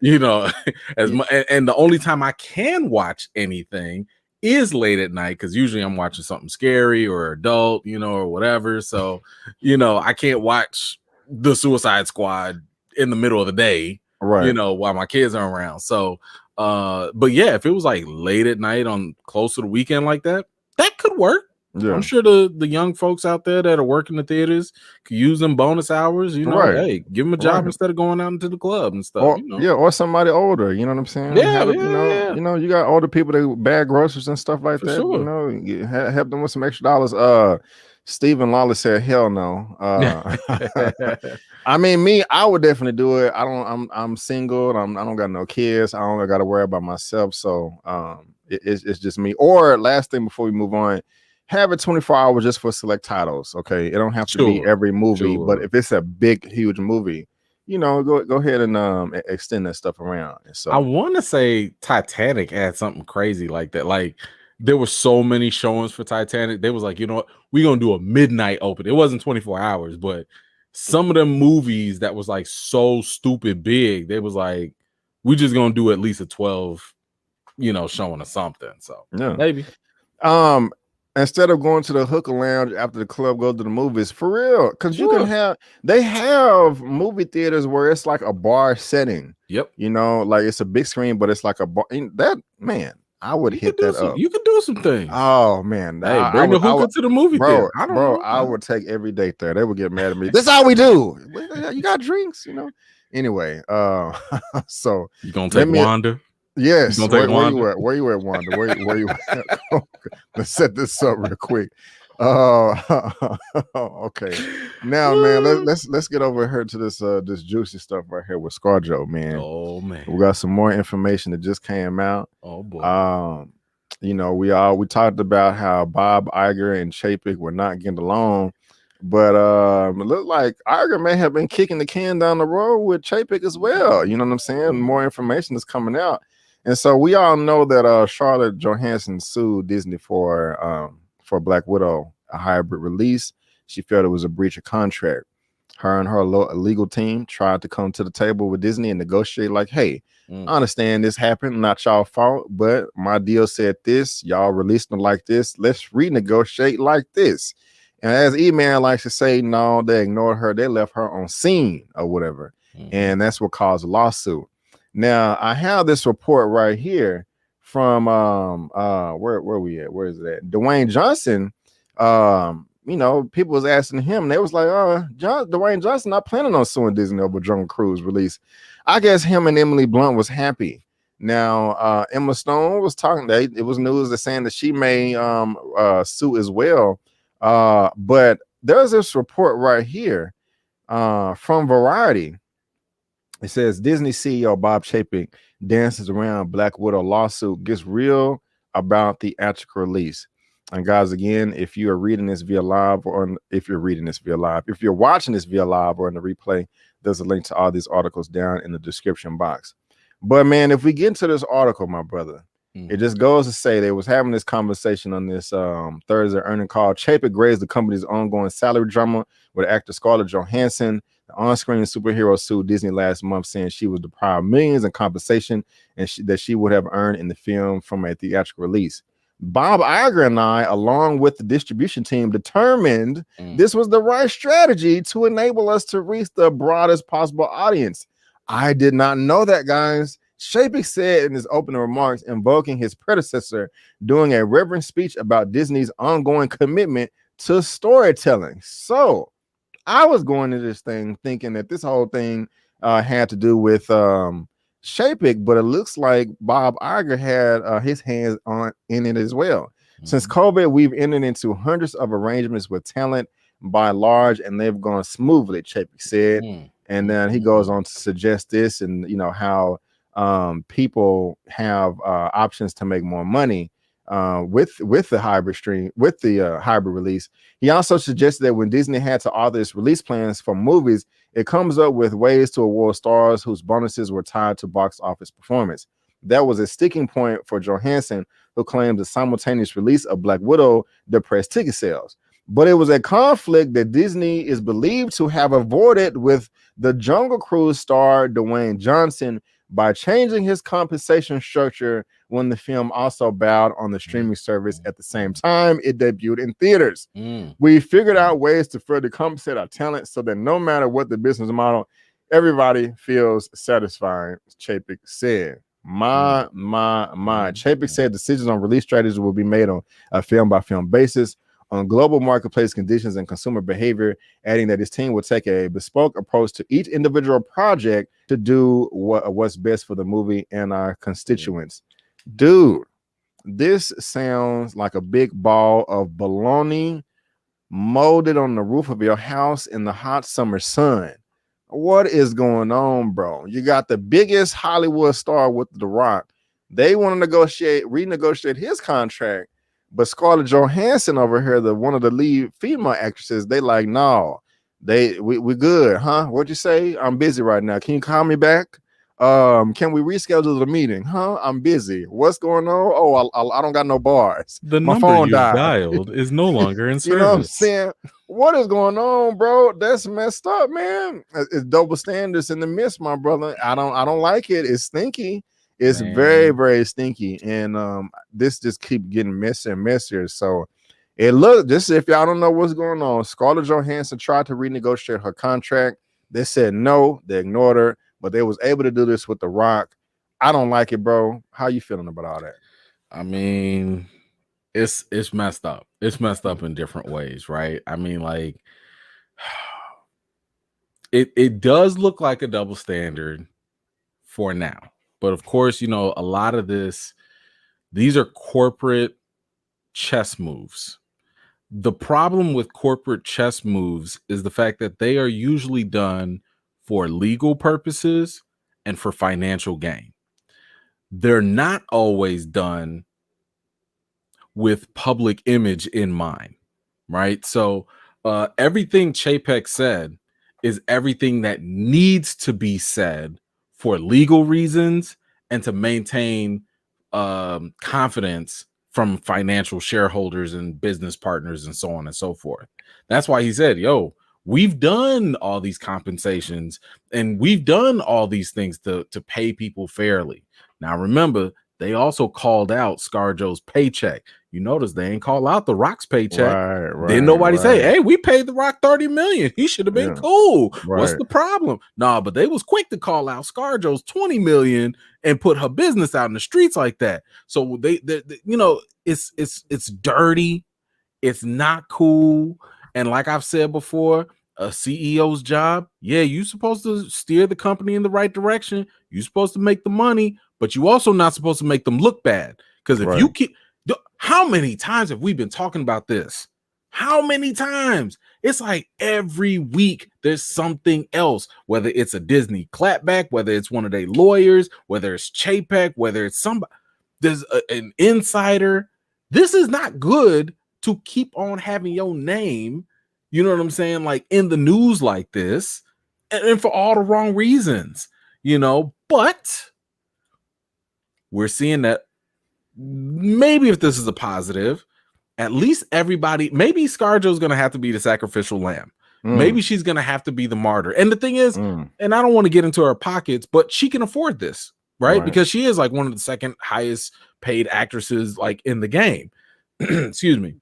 the only time I can watch anything is late at night, because usually I'm watching something scary or adult, or whatever. So, I can't watch the Suicide Squad in the middle of the day, while my kids are around. So. But yeah, if it was like late at night on close to the weekend like that could work. Yeah. I'm sure the young folks out there that are working the theaters could use them bonus hours. Hey, give them a job instead of going out into the club and stuff. Or somebody older. You know what I'm saying? You got older people that bag groceries and stuff like that. Sure. Help them with some extra dollars. Stephen Lawless said, "Hell no." I would definitely do it. I'm single. I don't got no kids. I don't got to worry about myself. So it's just me. Or last thing before we move on, have it 24 hours just for select titles. Okay, it don't have to be every movie, but if it's a big, huge movie, go ahead and extend that stuff around. And so I want to say Titanic had something crazy like that. Like there were so many showings for Titanic. They was like, you know what, we're gonna do a midnight open. It wasn't 24 hours, but some of them movies that was like so stupid big, they was like, we just gonna do at least a 12, showing or something. So maybe. Instead of going to the hookah lounge after the club, go to the movies for real. Because they have movie theaters where it's like a bar setting. Yep. Like it's a big screen, but it's like a bar. That, man, I would hit that up. You could do some things. Oh man, hey, bring the hookah to the movie theater. I would take every date there. They would get mad at me. This is how we do. You got drinks, Anyway, so you gonna take Wanda? Yes. Where you at, Wanda? Where you at? Let's set this up real quick. Okay. Now, man, let's get over here to this juicy stuff right here with ScarJo, man. Oh man, we got some more information that just came out. Oh boy. We talked about how Bob Iger and Chapek were not getting along, but it looked like Iger may have been kicking the can down the road with Chapek as well. You know what I'm saying? More information is coming out, and so we all know that Scarlett Johansson sued Disney for Black Widow, a hybrid release. She felt it was a breach of contract. Her and her legal team tried to come to the table with Disney and negotiate like, hey, I understand this happened, not y'all fault, but my deal said this, y'all released them like this, let's renegotiate like this. And as Eman likes to say, no, they ignored her, they left her on scene or whatever. And that's what caused a lawsuit. Now, I have this report right here from where we at? Where is it at? Dwayne Johnson. You know, people was asking him, they was like, Dwayne Johnson not planning on suing Disney over Jungle Cruise release. I guess him and Emily Blunt was happy. Now, Emma Stone was talking, it was news that saying that she may sue as well. But there's this report right here from Variety. It says Disney CEO Bob Chapek dances around Black Widow lawsuit, gets real about the theatrical release. And guys, again, if you are reading this via live if you're watching this via live or in the replay, there's a link to all these articles down in the description box. But man, if we get into this article, my brother, it just goes to say they was having this conversation on this Thursday earning call. Chapek grazed the company's ongoing salary drama with actor Scarlett Johansson. The on-screen superhero sued Disney last month, saying she was deprived millions in compensation and that she would have earned in the film from a theatrical release. Bob Iger and I, along with the distribution team, determined this was the right strategy to enable us to reach the broadest possible audience. I did not know that, guys. Chapek said in his opening remarks, invoking his predecessor, doing a reverent speech about Disney's ongoing commitment to storytelling. So I was going to this thing thinking that this whole thing had to do with Chapek, but it looks like Bob Iger had his hands in it as well. Since COVID, we've entered into hundreds of arrangements with talent by and large, and they've gone smoothly, Chapek said. And then he goes on to suggest this, and you know how people have options to make more money with the hybrid stream, with the hybrid release. He also suggested that when Disney had to author its release plans for movies, it comes up with ways to award stars whose bonuses were tied to box office performance. That was a sticking point for Johansson, who claimed the simultaneous release of Black Widow depressed ticket sales. But it was a conflict that Disney is believed to have avoided with the Jungle Cruise star Dwayne Johnson by changing his compensation structure when the film also bowed on the streaming service at the same time it debuted in theaters. We figured out ways to further compensate our talent so that no matter what the business model, everybody feels satisfied, Chapek said. Chapek said decisions on release strategies will be made on a film-by-film basis on global marketplace conditions and consumer behavior, adding that his team will take a bespoke approach to each individual project to do what's best for the movie and our constituents. Dude, this sounds like a big ball of baloney molded on the roof of your house in the hot summer sun. What is going on, bro? You got the biggest Hollywood star with The Rock. They want to renegotiate his contract. But Scarlett Johansson over here, one of the lead female actresses, they like, no, we good, huh? What'd you say? I'm busy right now. Can you call me back? Can we reschedule the meeting? Huh? I'm busy. What's going on? Oh, I don't got no bars. The My number phone you died. dialed is no longer in service. You know what I'm saying? What is going on, bro? That's messed up, man. It's double standards in the midst, my brother. I don't like it. It's stinky. It's very, very stinky, and this just keep getting messier and messier. So it look just if y'all don't know what's going on, Scarlett Johansson tried to renegotiate her contract. They said no, they ignored her, but they was able to do this with The Rock. I don't like it, bro. How you feeling about all that? I mean, it's messed up. It's messed up in different ways, right? I mean, like it does look like a double standard for now. But of course, you know, a lot of these are corporate chess moves. The problem with corporate chess moves is the fact that they are usually done for legal purposes and for financial gain. They're not always done with public image in mind, right? So everything Chapek said is everything that needs to be said for legal reasons and to maintain confidence from financial shareholders and business partners and so on and so forth. That's why he said, yo, we've done all these compensations and we've done all these things to pay people fairly. Now, remember, they also called out ScarJo's paycheck. You notice they ain't call out The Rock's paycheck. Didn't nobody say, hey, we paid The Rock $30 million. He should have been cool. What's the problem? Nah, but they was quick to call out ScarJo's $20 million and put her business out in the streets like that. So they you know, it's dirty. It's not cool. And like I've said before, a CEO's job, yeah, you're supposed to steer the company in the right direction. You're supposed to make the money, but you also not supposed to make them look bad. Because if you keep, how many times have we been talking about this? How many times? It's like every week there's something else, whether it's a Disney clapback, whether it's one of their lawyers, whether it's Chapek, whether it's somebody, there's an insider. This is not good to keep on having your name, you know what I'm saying, like in the news like this, and for all the wrong reasons, you know. But we're seeing that maybe if this is a positive, at least everybody, maybe ScarJo's going to have to be the sacrificial lamb. Maybe she's going to have to be the martyr. And the thing is, and I don't want to get into her pockets, but she can afford this, right? Because she is like one of the second highest paid actresses like in the game. Excuse me.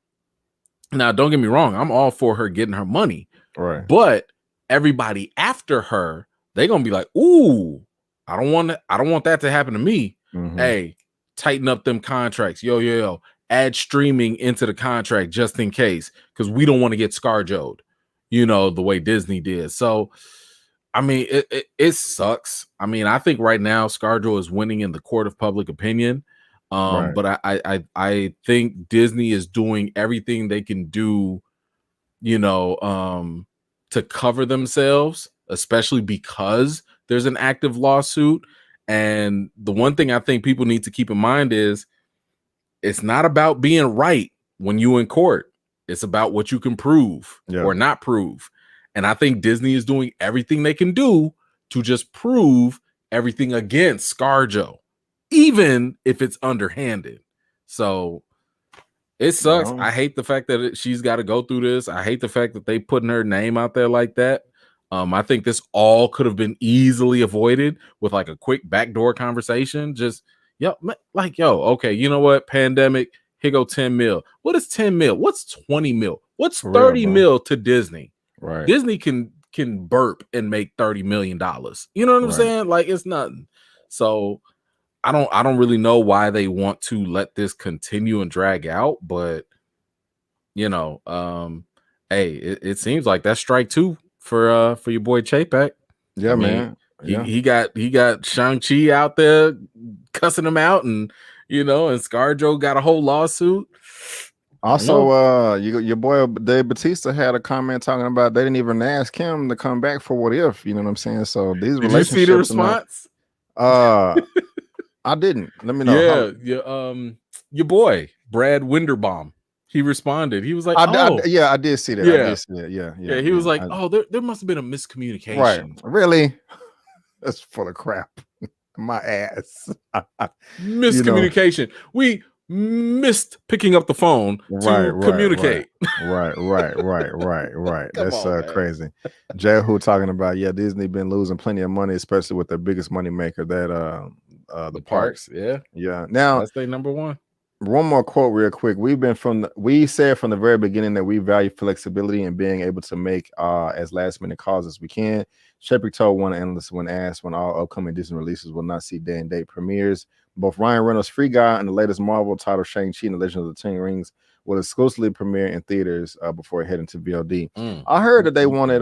Now, don't get me wrong. I'm all for her getting her money. Right. But everybody after her, they're going to be like, ooh, I don't want that to happen to me. Hey, tighten up them contracts. Yo. Add streaming into the contract just in case, because we don't want to get ScarJo'd, you know, the way Disney did. So, I mean, it sucks. I mean, I think right now ScarJo is winning in the court of public opinion. But I think Disney is doing everything they can do, you know, to cover themselves, especially because there's an active lawsuit. And the one thing I think people need to keep in mind is it's not about being right when you in court. It's about what you can prove or not prove. And I think Disney is doing everything they can do to just prove everything against ScarJo, even if it's underhanded. So it sucks. I hate the fact that she's got to go through this. I hate the fact that they putting her name out there like that. I think this all could have been easily avoided with like a quick backdoor conversation. Just, okay, you know what? Pandemic, here go 10 mil. What is 10 mil? What's 20 mil? What's 30 mil to Disney? Right. Disney can burp and make $30 million. You know what I'm saying? Like, it's nothing. So I don't really know why they want to let this continue and drag out, but you know, hey, it seems like that's strike two for your boy Chapek. Yeah, I mean, man. He got Shang-Chi out there cussing him out, and you know, and ScarJo got a whole lawsuit. Also, your boy Dave Bautista had a comment talking about they didn't even ask him to come back for What If. You know what I'm saying? So these Did you see the response? I didn't. Let me know. Yeah, your boy Brad Winderbaum. He responded. He was like, I did see that. Yeah. I did see that. Yeah. He was like, there must have been a miscommunication. Right. Really? That's full of crap. My ass. Miscommunication. You know? We missed picking up the phone to communicate. Right. That's crazy. Jehu talking about, Disney been losing plenty of money, especially with their biggest money maker, that the parks. Yeah. Now that's their number one. One more quote real quick. We said from the very beginning that we value flexibility and being able to make as last minute calls as we can. Chapek told one analyst when asked when all upcoming Disney releases will not see day and date premieres. Both Ryan Reynolds' Free Guy and the latest Marvel title Shang-Chi and the Legend of the Ten Rings will exclusively premiere in theaters before heading to VOD. I heard that they wanted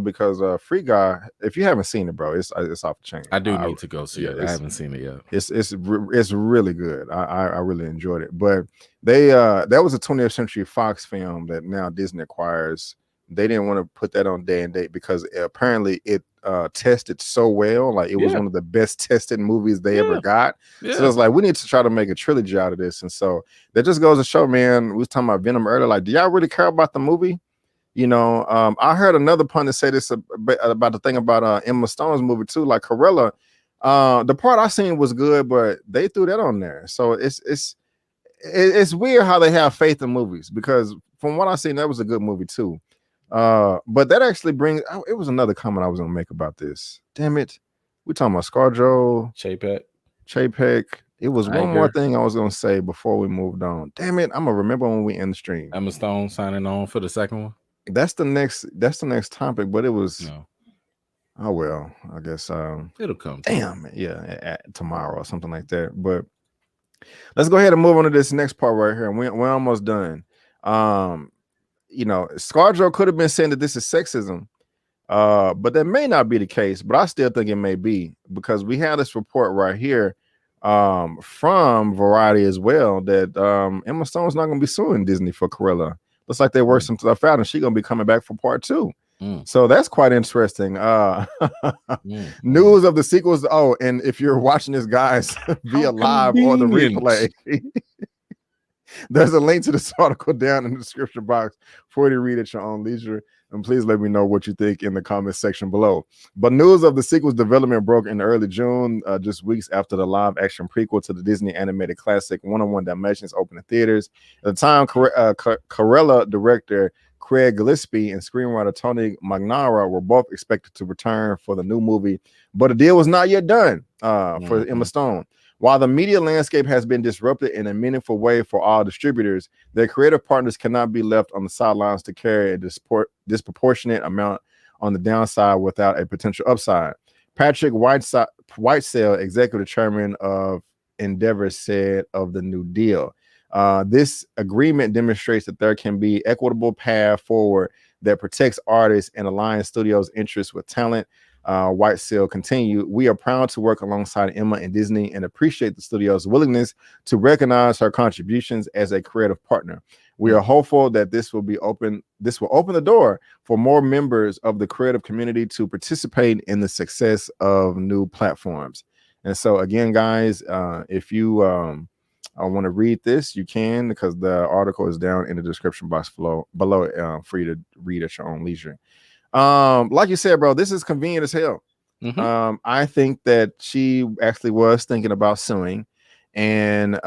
because Free Guy, if you haven't seen it, bro, it's off the chain. I do need to go see it. I haven't seen it yet. It's really good. I really enjoyed it. But they that was a 20th Century Fox film that now Disney acquires. They didn't want to put that on day and date because apparently it tested so well. Like it was one of the best tested movies they ever got. So it's like, we need to try to make a trilogy out of this. And so that just goes to show, man, we was talking about Venom earlier. Like, do y'all really care about the movie? You know, I heard another pundit say this about the thing about Emma Stone's movie too, like Corella. The part I seen was good, but they threw that on there. So it's weird how they have faith in movies, because from what I seen, that was a good movie too. But that actually brings. It was another comment I was gonna make about this. Damn it, we talking about ScarJo, Chapek. It was one more thing I was gonna say before we moved on. Damn it, I'm gonna remember when we end the stream. Emma Stone signing on for the second one. That's the next topic, but it was. No. Oh well, I guess it'll come. Damn, yeah, tomorrow or something like that. But let's go ahead and move on to this next part right here. We're almost done. You know, ScarJo could have been saying that this is sexism, but that may not be the case. But I still think it may be, because we have this report right here from Variety as well that Emma Stone's not going to be suing Disney for Cruella. Looks like they worked some stuff out, and she's going to be coming back for part 2. So that's quite interesting. News of the sequels. Oh, and if you're watching this, guys, via live or the replay, there's a link to this article down in the description box for you to read at your own leisure. And please let me know what you think in the comment section below. But news of the sequel's development broke in early June, just weeks after the live-action prequel to the Disney animated classic 101 Dalmatians opened in theaters. At the time, Cruella director Craig Gillespie and screenwriter Tony Magnara were both expected to return for the new movie, but a deal was not yet done for Emma Stone. While the media landscape has been disrupted in a meaningful way for all distributors, their creative partners cannot be left on the sidelines to carry a disproportionate amount on the downside without a potential upside. Patrick Whitesell, executive chairman of Endeavor, said of the new deal, this agreement demonstrates that there can be equitable path forward that protects artists and aligns studios' interests with talent. Whitesell continued, "We are proud to work alongside Emma and Disney and appreciate the studio's willingness to recognize her contributions as a creative partner. We are hopeful that this will open the door for more members of the creative community to participate in the success of new platforms." And so again, guys, if you want to read this, you can, because the article is down in the description box below for you to read at your own leisure. Like you said, bro, this is convenient as hell. I think that she actually was thinking about suing, and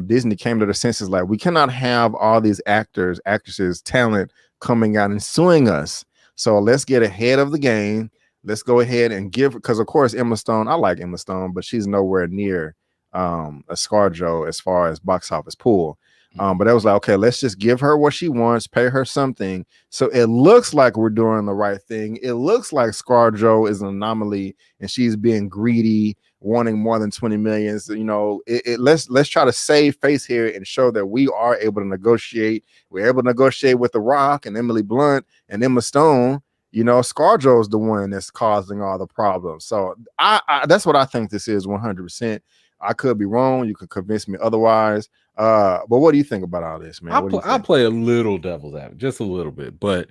Disney came to their senses like, we cannot have all these actors, actresses, talent coming out and suing us. So let's get ahead of the game. Let's go ahead and give, because of course Emma Stone, I like Emma Stone, but she's nowhere near a ScarJo as far as box office pool. But I was like, okay, let's just give her what she wants, pay her something. So it looks like we're doing the right thing. It looks like ScarJo is an anomaly and she's being greedy, wanting more than 20 million. So, you know, let's try to save face here and show that we are able to negotiate. We're able to negotiate with The Rock and Emily Blunt and Emma Stone. You know, ScarJo is the one that's causing all the problems. So I that's what I think this is 100%. I could be wrong. You could convince me otherwise. But what do you think about all this, man? I'll play a little devil's advocate, just a little bit, but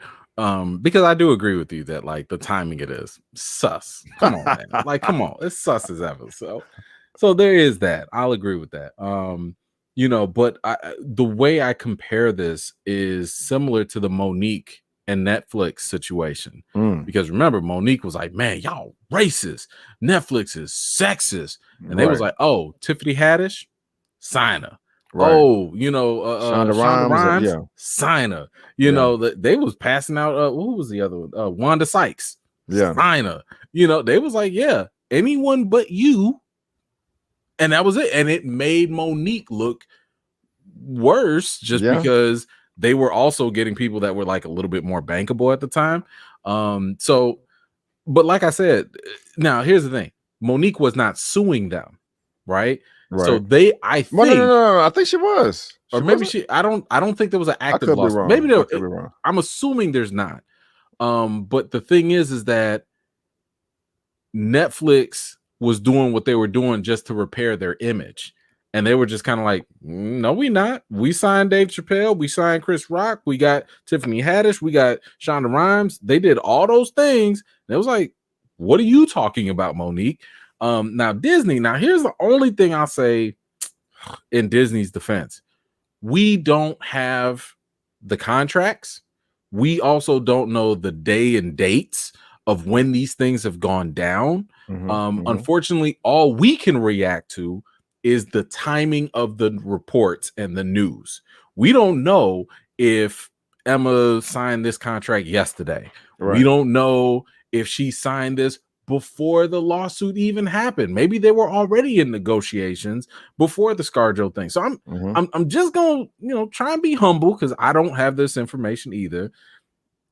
because I do agree with you that like the timing it is sus. Come on, man. Like, come on, it's sus as ever. So there is that. I'll agree with that. You know, but the way I compare this is similar to the Monique and Netflix situation. Because remember, Monique was like, man, y'all racist. Netflix is sexist. And they was like, oh, Tiffany Haddish, sign her. Right. Oh, you know, Shonda Rhimes, sign her. You know, they was passing out, who was the other one? Wanda Sykes, sign her. You know, they was like, yeah, anyone but you. And that was it. And it made Monique look worse just because they were also getting people that were like a little bit more bankable at the time. So, but like I said, now here's the thing. Monique was not suing them, right? So I think no, I think she was. Or maybe I don't think there was an active lawsuit. Maybe there, I'm assuming there's not. But the thing is that Netflix was doing what they were doing just to repair their image. And they were just kind of like, no, we not. We signed Dave Chappelle. We signed Chris Rock. We got Tiffany Haddish. We got Shonda Rhimes. They did all those things. And it was like, what are you talking about, Monique? Now Disney. Now here's the only thing I'll say in Disney's defense: we don't have the contracts. We also don't know the day and dates of when these things have gone down. Unfortunately, all we can react to is the timing of the reports and the news. We don't know if Emma signed this contract yesterday. Right. We don't know if she signed this before the lawsuit even happened. Maybe they were already in negotiations before the ScarJo thing. So I'm just gonna try and be humble because I don't have this information either.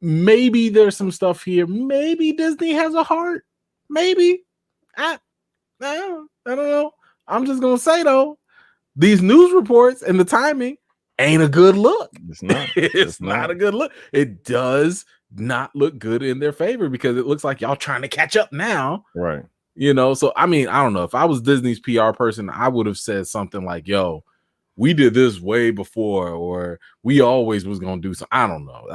Maybe there's some stuff here. Maybe Disney has a heart. Maybe I don't know. I'm just gonna say though, these news reports and the timing ain't a good look. It's not. It's not a good look. It does not look good in their favor because it looks like y'all trying to catch up now. Right. So I mean, I don't know. If I was Disney's PR person, I would have said something like, yo, we did this way before, or we always was gonna do something. I don't know.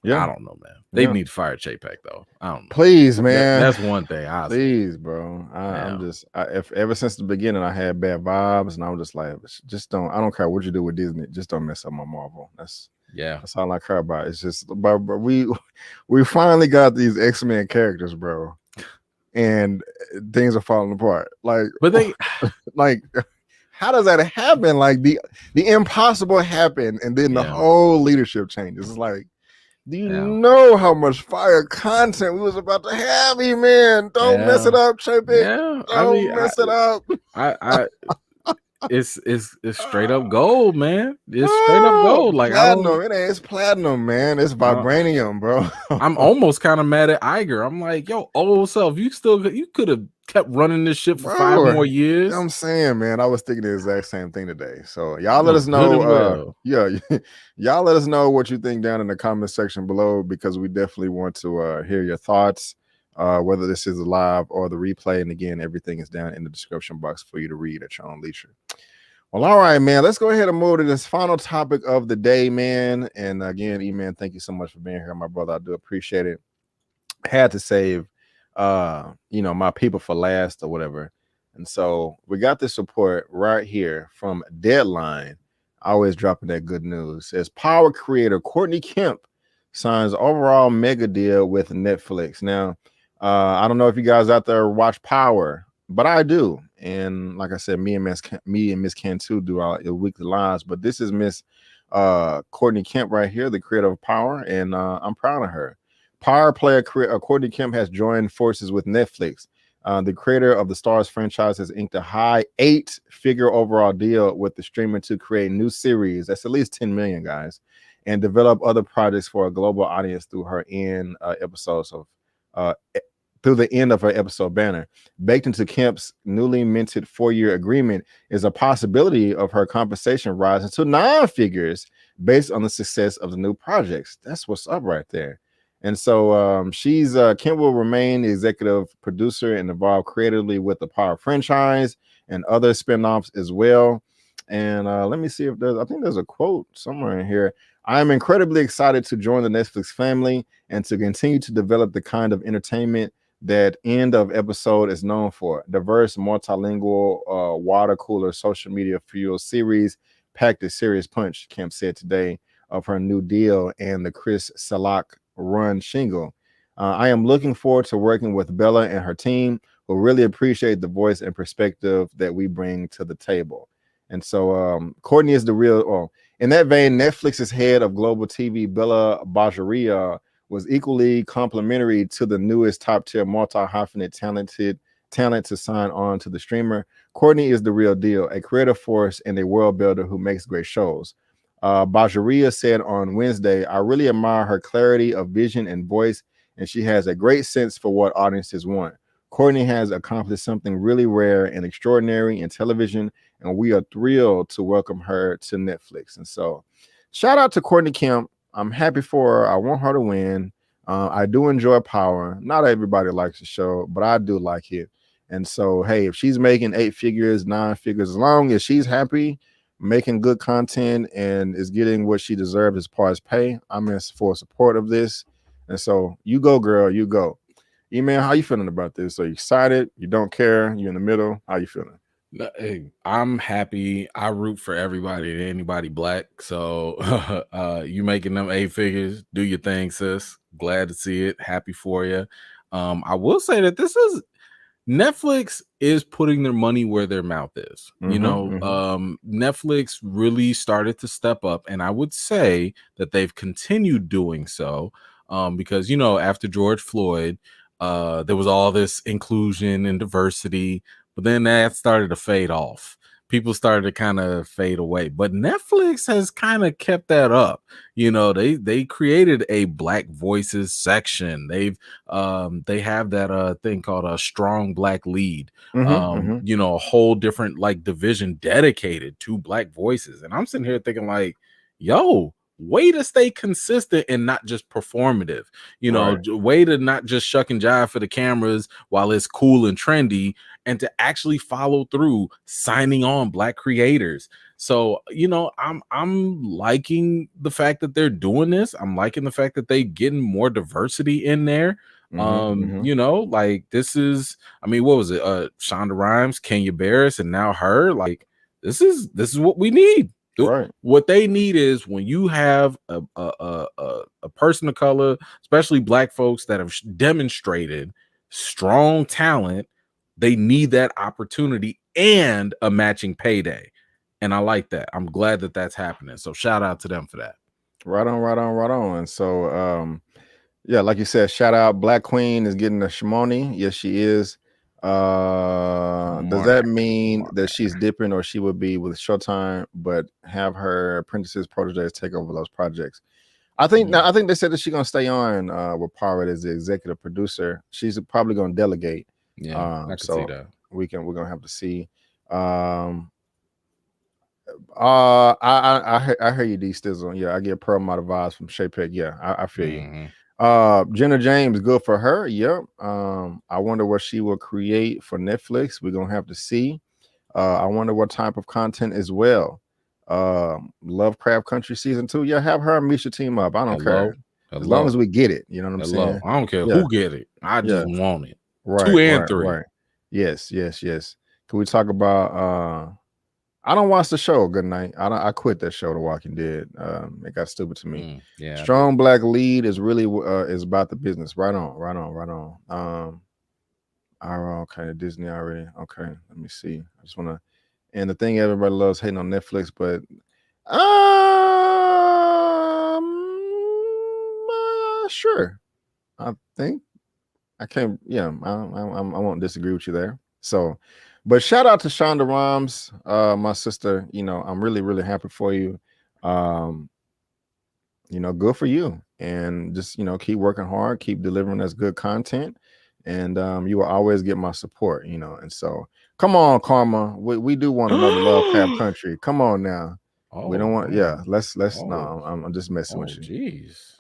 I don't know, man. They need to fire Chapek though. I don't know. Please, man. That's one thing. Please, bro. If ever since the beginning I had bad vibes, and I was just like, I don't care what you do with Disney, just don't mess up my Marvel. That's all I care about. It's just, but we finally got these X-Men characters, bro, and things are falling apart. Like, but they like. How does that happen? Like the impossible happened, and then the whole leadership changes. It's like, do you know how much fire content we was about to have, man? Don't mess it up, Chapek. Don't mess it up. It's straight up gold, man. It's straight up gold. Like platinum. It's platinum, man. It's vibranium, bro. I'm almost kind of mad at Iger. I'm like, yo, old self, you could have kept running this shit for 5 more years. I'm saying, man, I was thinking the exact same thing today. So y'all let us know. Y'all let us know what you think down in the comment section below, because we definitely want to hear your thoughts. Whether this is live or the replay. And again, everything is down in the description box for you to read at your own leisure. Well, all right, man, let's go ahead and move to this final topic of the day, man. And again, Eman, thank you so much for being here, my brother. I do appreciate it. Had to save my people for last or whatever. And so we got this report right here from Deadline, always dropping that good news. It says Power creator Courtney Kemp signs overall mega deal with Netflix. Now, I don't know if you guys out there watch Power, but I do. And like I said, me and Miss Cantu do our weekly lives. But this is Miss Courtney Kemp right here, the creator of Power, and I'm proud of her. Power player Courtney Kemp has joined forces with Netflix. The creator of the Stars franchise has inked a high 8-figure overall deal with the streamer to create new series. That's at least 10 million, guys, and develop other projects for a global audience through her through the end of her episode banner. Baked into Kemp's newly minted 4-year agreement is a possibility of her compensation rising to 9 figures based on the success of the new projects. That's what's up right there. And so Kemp will remain the executive producer and involved creatively with the Power franchise and other spinoffs as well. And let me see if I think there's a quote somewhere in here. I am incredibly excited to join the Netflix family and to continue to develop the kind of entertainment that end of episode is known for. Diverse, multilingual, water cooler, social media fuel series packed a serious punch, Kemp said today of her new deal and the Chris Salak run shingle. I am looking forward to working with Bella and her team, who really appreciate the voice and perspective that we bring to the table. And so Courtney is the real. In that vein, Netflix's head of global TV, Bella Bajaria, was equally complimentary to the newest top-tier multi-hyphenate talent to sign on to the streamer. Courtney is the real deal, a creative force and a world builder who makes great shows. Bajaria said on Wednesday, I really admire her clarity of vision and voice, and she has a great sense for what audiences want. Courtney has accomplished something really rare and extraordinary in television, and we are thrilled to welcome her to Netflix. And so shout out to Courtney Kemp. I'm happy for her. I want her to win. I do enjoy Power. Not everybody likes the show, but I do like it. And so, hey, if she's making 8 figures, 9 figures, as long as she's happy, making good content and is getting what she deserves as far as pay, I'm in full support of this. And so you go, girl, you go. Eman, how you feeling about this? Are you excited? You don't care? You in the middle? How you feeling? Hey, I'm happy. I root for everybody and anybody black. So you making them 8 figures, do your thing, sis. Glad to see it. Happy for you. I will say that this is Netflix is putting their money where their mouth is. Netflix really started to step up, and I would say that they've continued doing so because, after George Floyd, there was all this inclusion and diversity, but then that started to fade off. People started to kind of fade away, but Netflix has kind of kept that up. They created a Black Voices section. They have that thing called a strong Black lead. A whole different like division dedicated to Black voices. And I'm sitting here thinking like, yo, way to stay consistent and not just performative. Way to not just shuck and jive for the cameras while it's cool and trendy, and to actually follow through signing on Black creators. So, I'm liking the fact that they're doing this. I'm liking the fact that they getting more diversity in there. Like this is, what was it? Shonda Rhimes, Kenya Barris, and now her. Like this is what we need. Right. What they need is when you have a person of color, especially Black folks that have demonstrated strong talent, they need that opportunity and a matching payday. And I like that. I'm glad that that's happening. So shout out to them for that. Right on. And so, yeah, like you said, shout out Black Queen is getting a shimoni. Yes, she is. Does that mean that she's dipping, or she would be with Showtime, but have her apprentices, proteges take over those projects? I think they said that she's gonna stay on with Pirate as the executive producer. She's probably gonna delegate. Yeah, I can see that. We're gonna have to see. I hear you, D Stizzle. Yeah, I get Pearl Mata vibes from Shapek. Yeah, I feel you. Jenna James, good for her. Yep. I wonder what she will create for Netflix. We're gonna have to see. I wonder what type of content as well. Lovecraft Country season 2. Yeah, have her and Misha team up. I don't care. As long as we get it. You know what I'm saying? I don't care who get it. I just want it. Right. 2 and 3. Right. Yes. Can we talk about I don't watch the show. Good night. I quit that show, The Walking Dead. It got stupid to me. Strong Black lead is really is about the business. Right on. Okay, Disney already. Okay, let me see. I just want to. And the thing everybody loves hating on Netflix, but sure. I think I can't. Yeah, I won't disagree with you there. So. But shout out to Shonda Rhimes, my sister. I'm really, really happy for you. Good for you. And just, keep working hard, keep delivering us good content. And you will always get my support, And so come on, Karma. We do want another Lovecraft Country. Come on now. We don't want, let's no, I'm just messing with you. Jeez.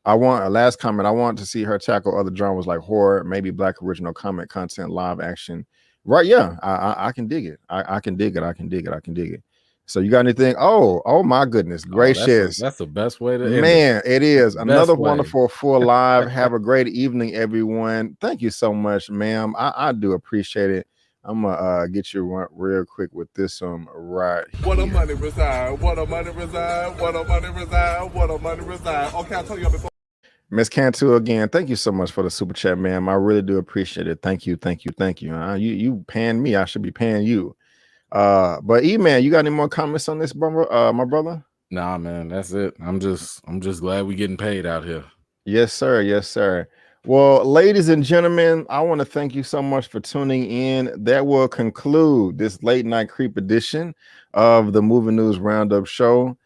I want a last comment. I want to see her tackle other genres like horror, maybe Black original comic content, live action. Right, yeah, I can dig it. I can dig it. So you got anything? Oh my goodness, gracious. That's the best way to end man. It is another wonderful full live. Have a great evening, everyone. Thank you so much, ma'am. I do appreciate it. I'm gonna get you real quick with this right here. What a money reside. What a money reside. What a money reside. What a money reside. Okay, I told you before. Miss Cantu again, thank you so much for the super chat, ma'am. I really do appreciate it. Thank you. You paying me, I should be paying you. But Eman, you got any more comments on this, my brother? Nah, man, that's it. I'm just glad we getting paid out here. Yes, sir. Well, ladies and gentlemen, I want to thank you so much for tuning in. That will conclude this late night creep edition of the Movie News Roundup show.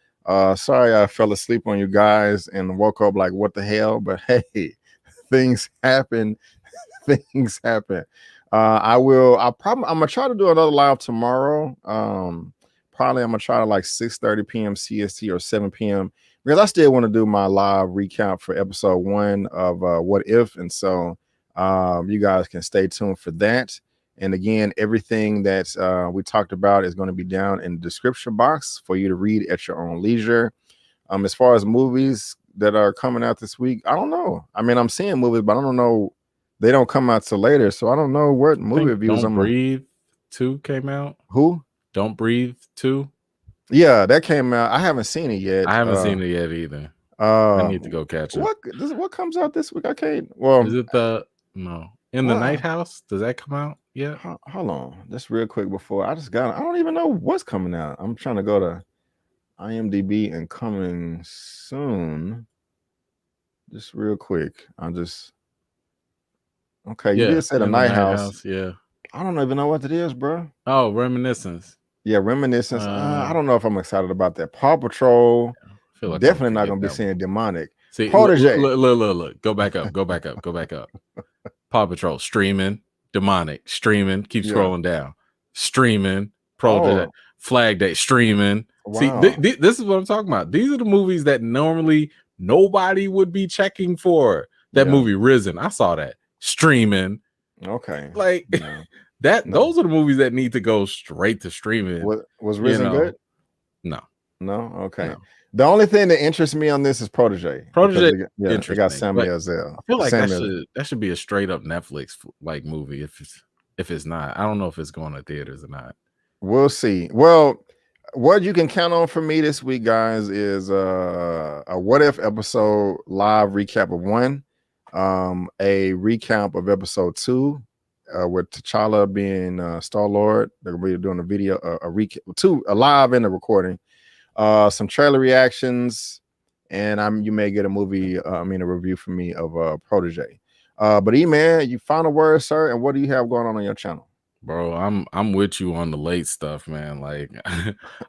Sorry I fell asleep on you guys and woke up like, what the hell? But hey, things happen. I'm gonna try to do another live tomorrow. Probably I'm gonna try to like 6:30 p.m. CST or 7 p.m. because I still want to do my live recap for episode 1 of What If, and so you guys can stay tuned for that. And again, everything that we talked about is going to be down in the description box for you to read at your own leisure. As far as movies that are coming out this week, I don't know. I mean, I'm seeing movies, but I don't know. They don't come out till later, so I don't know what movie reviews. Don't Breathe 2 came out. Who? Don't Breathe 2. Yeah, that came out. I haven't seen it yet. I haven't seen it yet either. I need to go catch it. What comes out this week? I can't. Well, is it no? In the Night House. Does that come out yet? Hold on, just real quick before I don't even know what's coming out. I'm trying to go to IMDb and coming soon. Just real quick. Okay, you did say the Night House. Yeah. I don't even know what it is, bro. Oh, Reminiscence. Yeah, Reminiscence. I don't know if I'm excited about that. Paw Patrol. I feel like definitely not gonna be seeing demonic. See, Protege. Look. Go back up. Paw Patrol streaming, demonic streaming. Keep scrolling down. Streaming, Protege, Flag Day streaming. Wow. See, this is what I'm talking about. These are the movies that normally nobody would be checking for. That movie Risen, I saw that streaming. Okay, like those are the movies that need to go straight to streaming. Was Risen good? No. Okay. No. The only thing that interests me on this is Protege. They got Samuel Zell. I feel like that should be a straight up Netflix like movie. If it's not, I don't know if it's going to theaters or not. We'll see. Well, what you can count on from me this week, guys, is a What If episode live recap of 1, a recap of episode 2, with T'Challa being Star-Lord. They're gonna be doing a video, a recap, 2, a live and a recording. Some trailer reactions, and you may get a review from me of Protege. But Eman, you final word, sir, and what do you have going on your channel? Bro, I'm with you on the late stuff, man. Like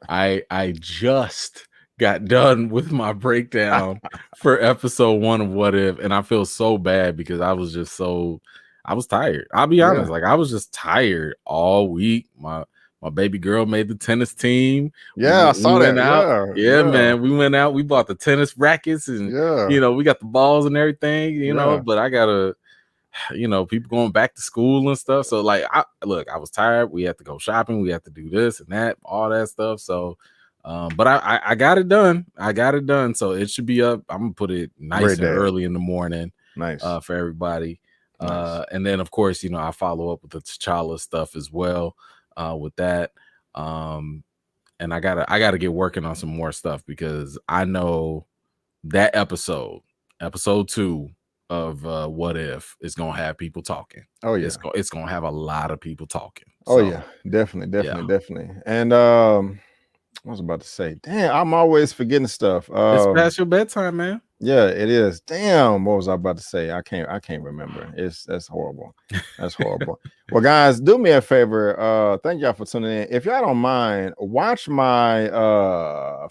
I just got done with my breakdown for episode 1 of What If, and I feel so bad because I was tired. I'll be honest, like I was just tired all week. My baby girl made the tennis team. I saw that. Yeah, man. We went out. We bought the tennis rackets and, we got the balls and everything, you know, but I got to, people going back to school and stuff. So, like, I was tired. We had to go shopping. We had to do this and that, all that stuff. So, but I got it done. So it should be up. I'm going to put it nice and early in the morning. Nice. For everybody. Nice. And then, of course, I follow up with the T'Challa stuff as well. With that, and I gotta get working on some more stuff because I know that episode 2 of What If is gonna have people talking. Oh yeah, it's gonna have a lot of people talking. Oh yeah, definitely. And I was about to say, damn, I'm always forgetting stuff. It's past your bedtime, man. Yeah, it is. Damn, what was I about to say? I can't remember. That's horrible. That's horrible. Well, guys, do me a favor. Thank y'all for tuning in. If y'all don't mind, watch my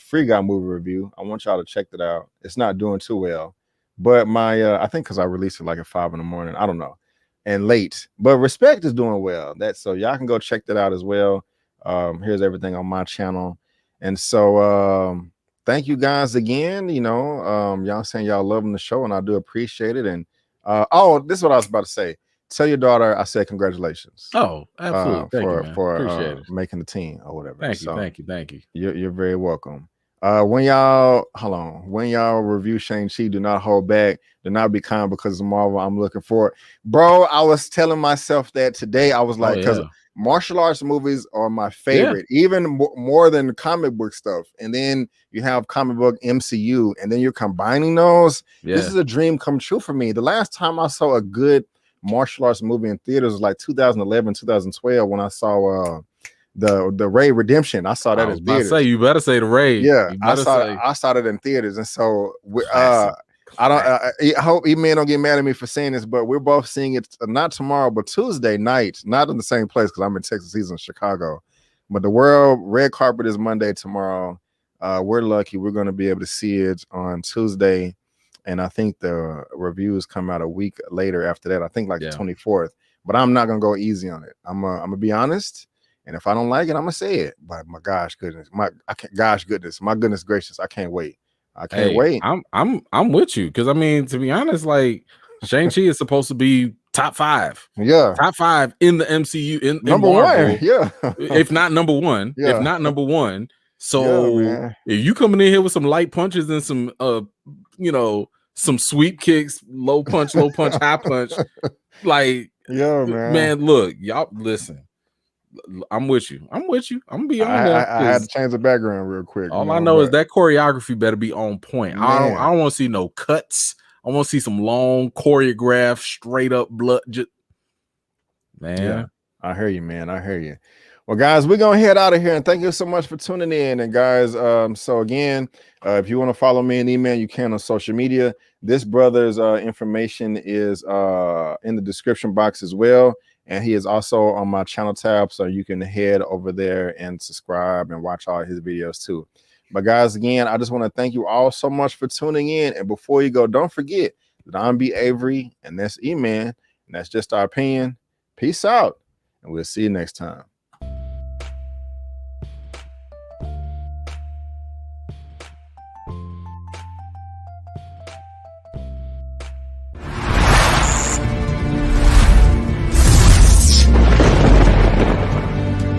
Free Guy movie review. I want y'all to check that out. It's not doing too well, but my I think because I released it like at 5 in the morning. I don't know, and late. But Respect is doing well. So y'all can go check that out as well. Here's everything on my channel, and so. Thank you guys again. Y'all saying y'all loving the show, and I do appreciate it. And this is what I was about to say. Tell your daughter I said congratulations. Oh, absolutely. for making the team or whatever. Thank you. You're very welcome. When y'all review Shang-Chi, do not hold back. Do not be kind because of Marvel. I'm looking for it, bro. I was telling myself that today. I was like, because martial arts movies are my favorite, even more than comic book stuff. And then you have comic book MCU, and then you're combining those. This is a dream come true for me. The last time I saw a good martial arts movie in theaters was like 2011, 2012 when I saw the Raid Redemption. I saw that in theaters. You better say the Raid. Yeah, I saw that in theaters, and so I hope Eman don't get mad at me for saying this, but we're both seeing it not tomorrow, but Tuesday night, not in the same place because I'm in Texas, he's in Chicago. But the world red carpet is Monday tomorrow. We're lucky we're going to be able to see it on Tuesday, and I think the reviews come out a week later after that. I think like the 24th. But I'm not gonna go easy on it. I'm gonna be honest, and if I don't like it, I'm gonna say it. But my goodness gracious, I can't wait. I can't wait. I'm with you because I mean, to be honest, like Shang-Chi is supposed to be top 5. Yeah, top 5 in the MCU. In number Marvel, 1. Yeah, if not number 1. Yeah. If not number 1. So if you coming in here with some light punches and some some sweep kicks, low punch, high punch, like man, look, y'all listen. I'm with you. I'm gonna be on that. I had to change the background real quick. All I know is that choreography better be on point. I don't want to see no cuts. I want to see some long choreographed, straight up blood. man. Yeah, I hear you, man. I hear you. Well, guys, we're gonna head out of here, and thank you so much for tuning in. And guys, so again, if you want to follow me and Eman, you can on social media. This brother's information is in the description box as well, and he is also on my channel tab, so you can head over there and subscribe and watch all his videos too. But guys, again, I just want to thank you all so much for tuning in. And before you go, don't forget that I'm B. Avery, and that's Eman, and that's just our opinion. Peace out, and we'll see you next time.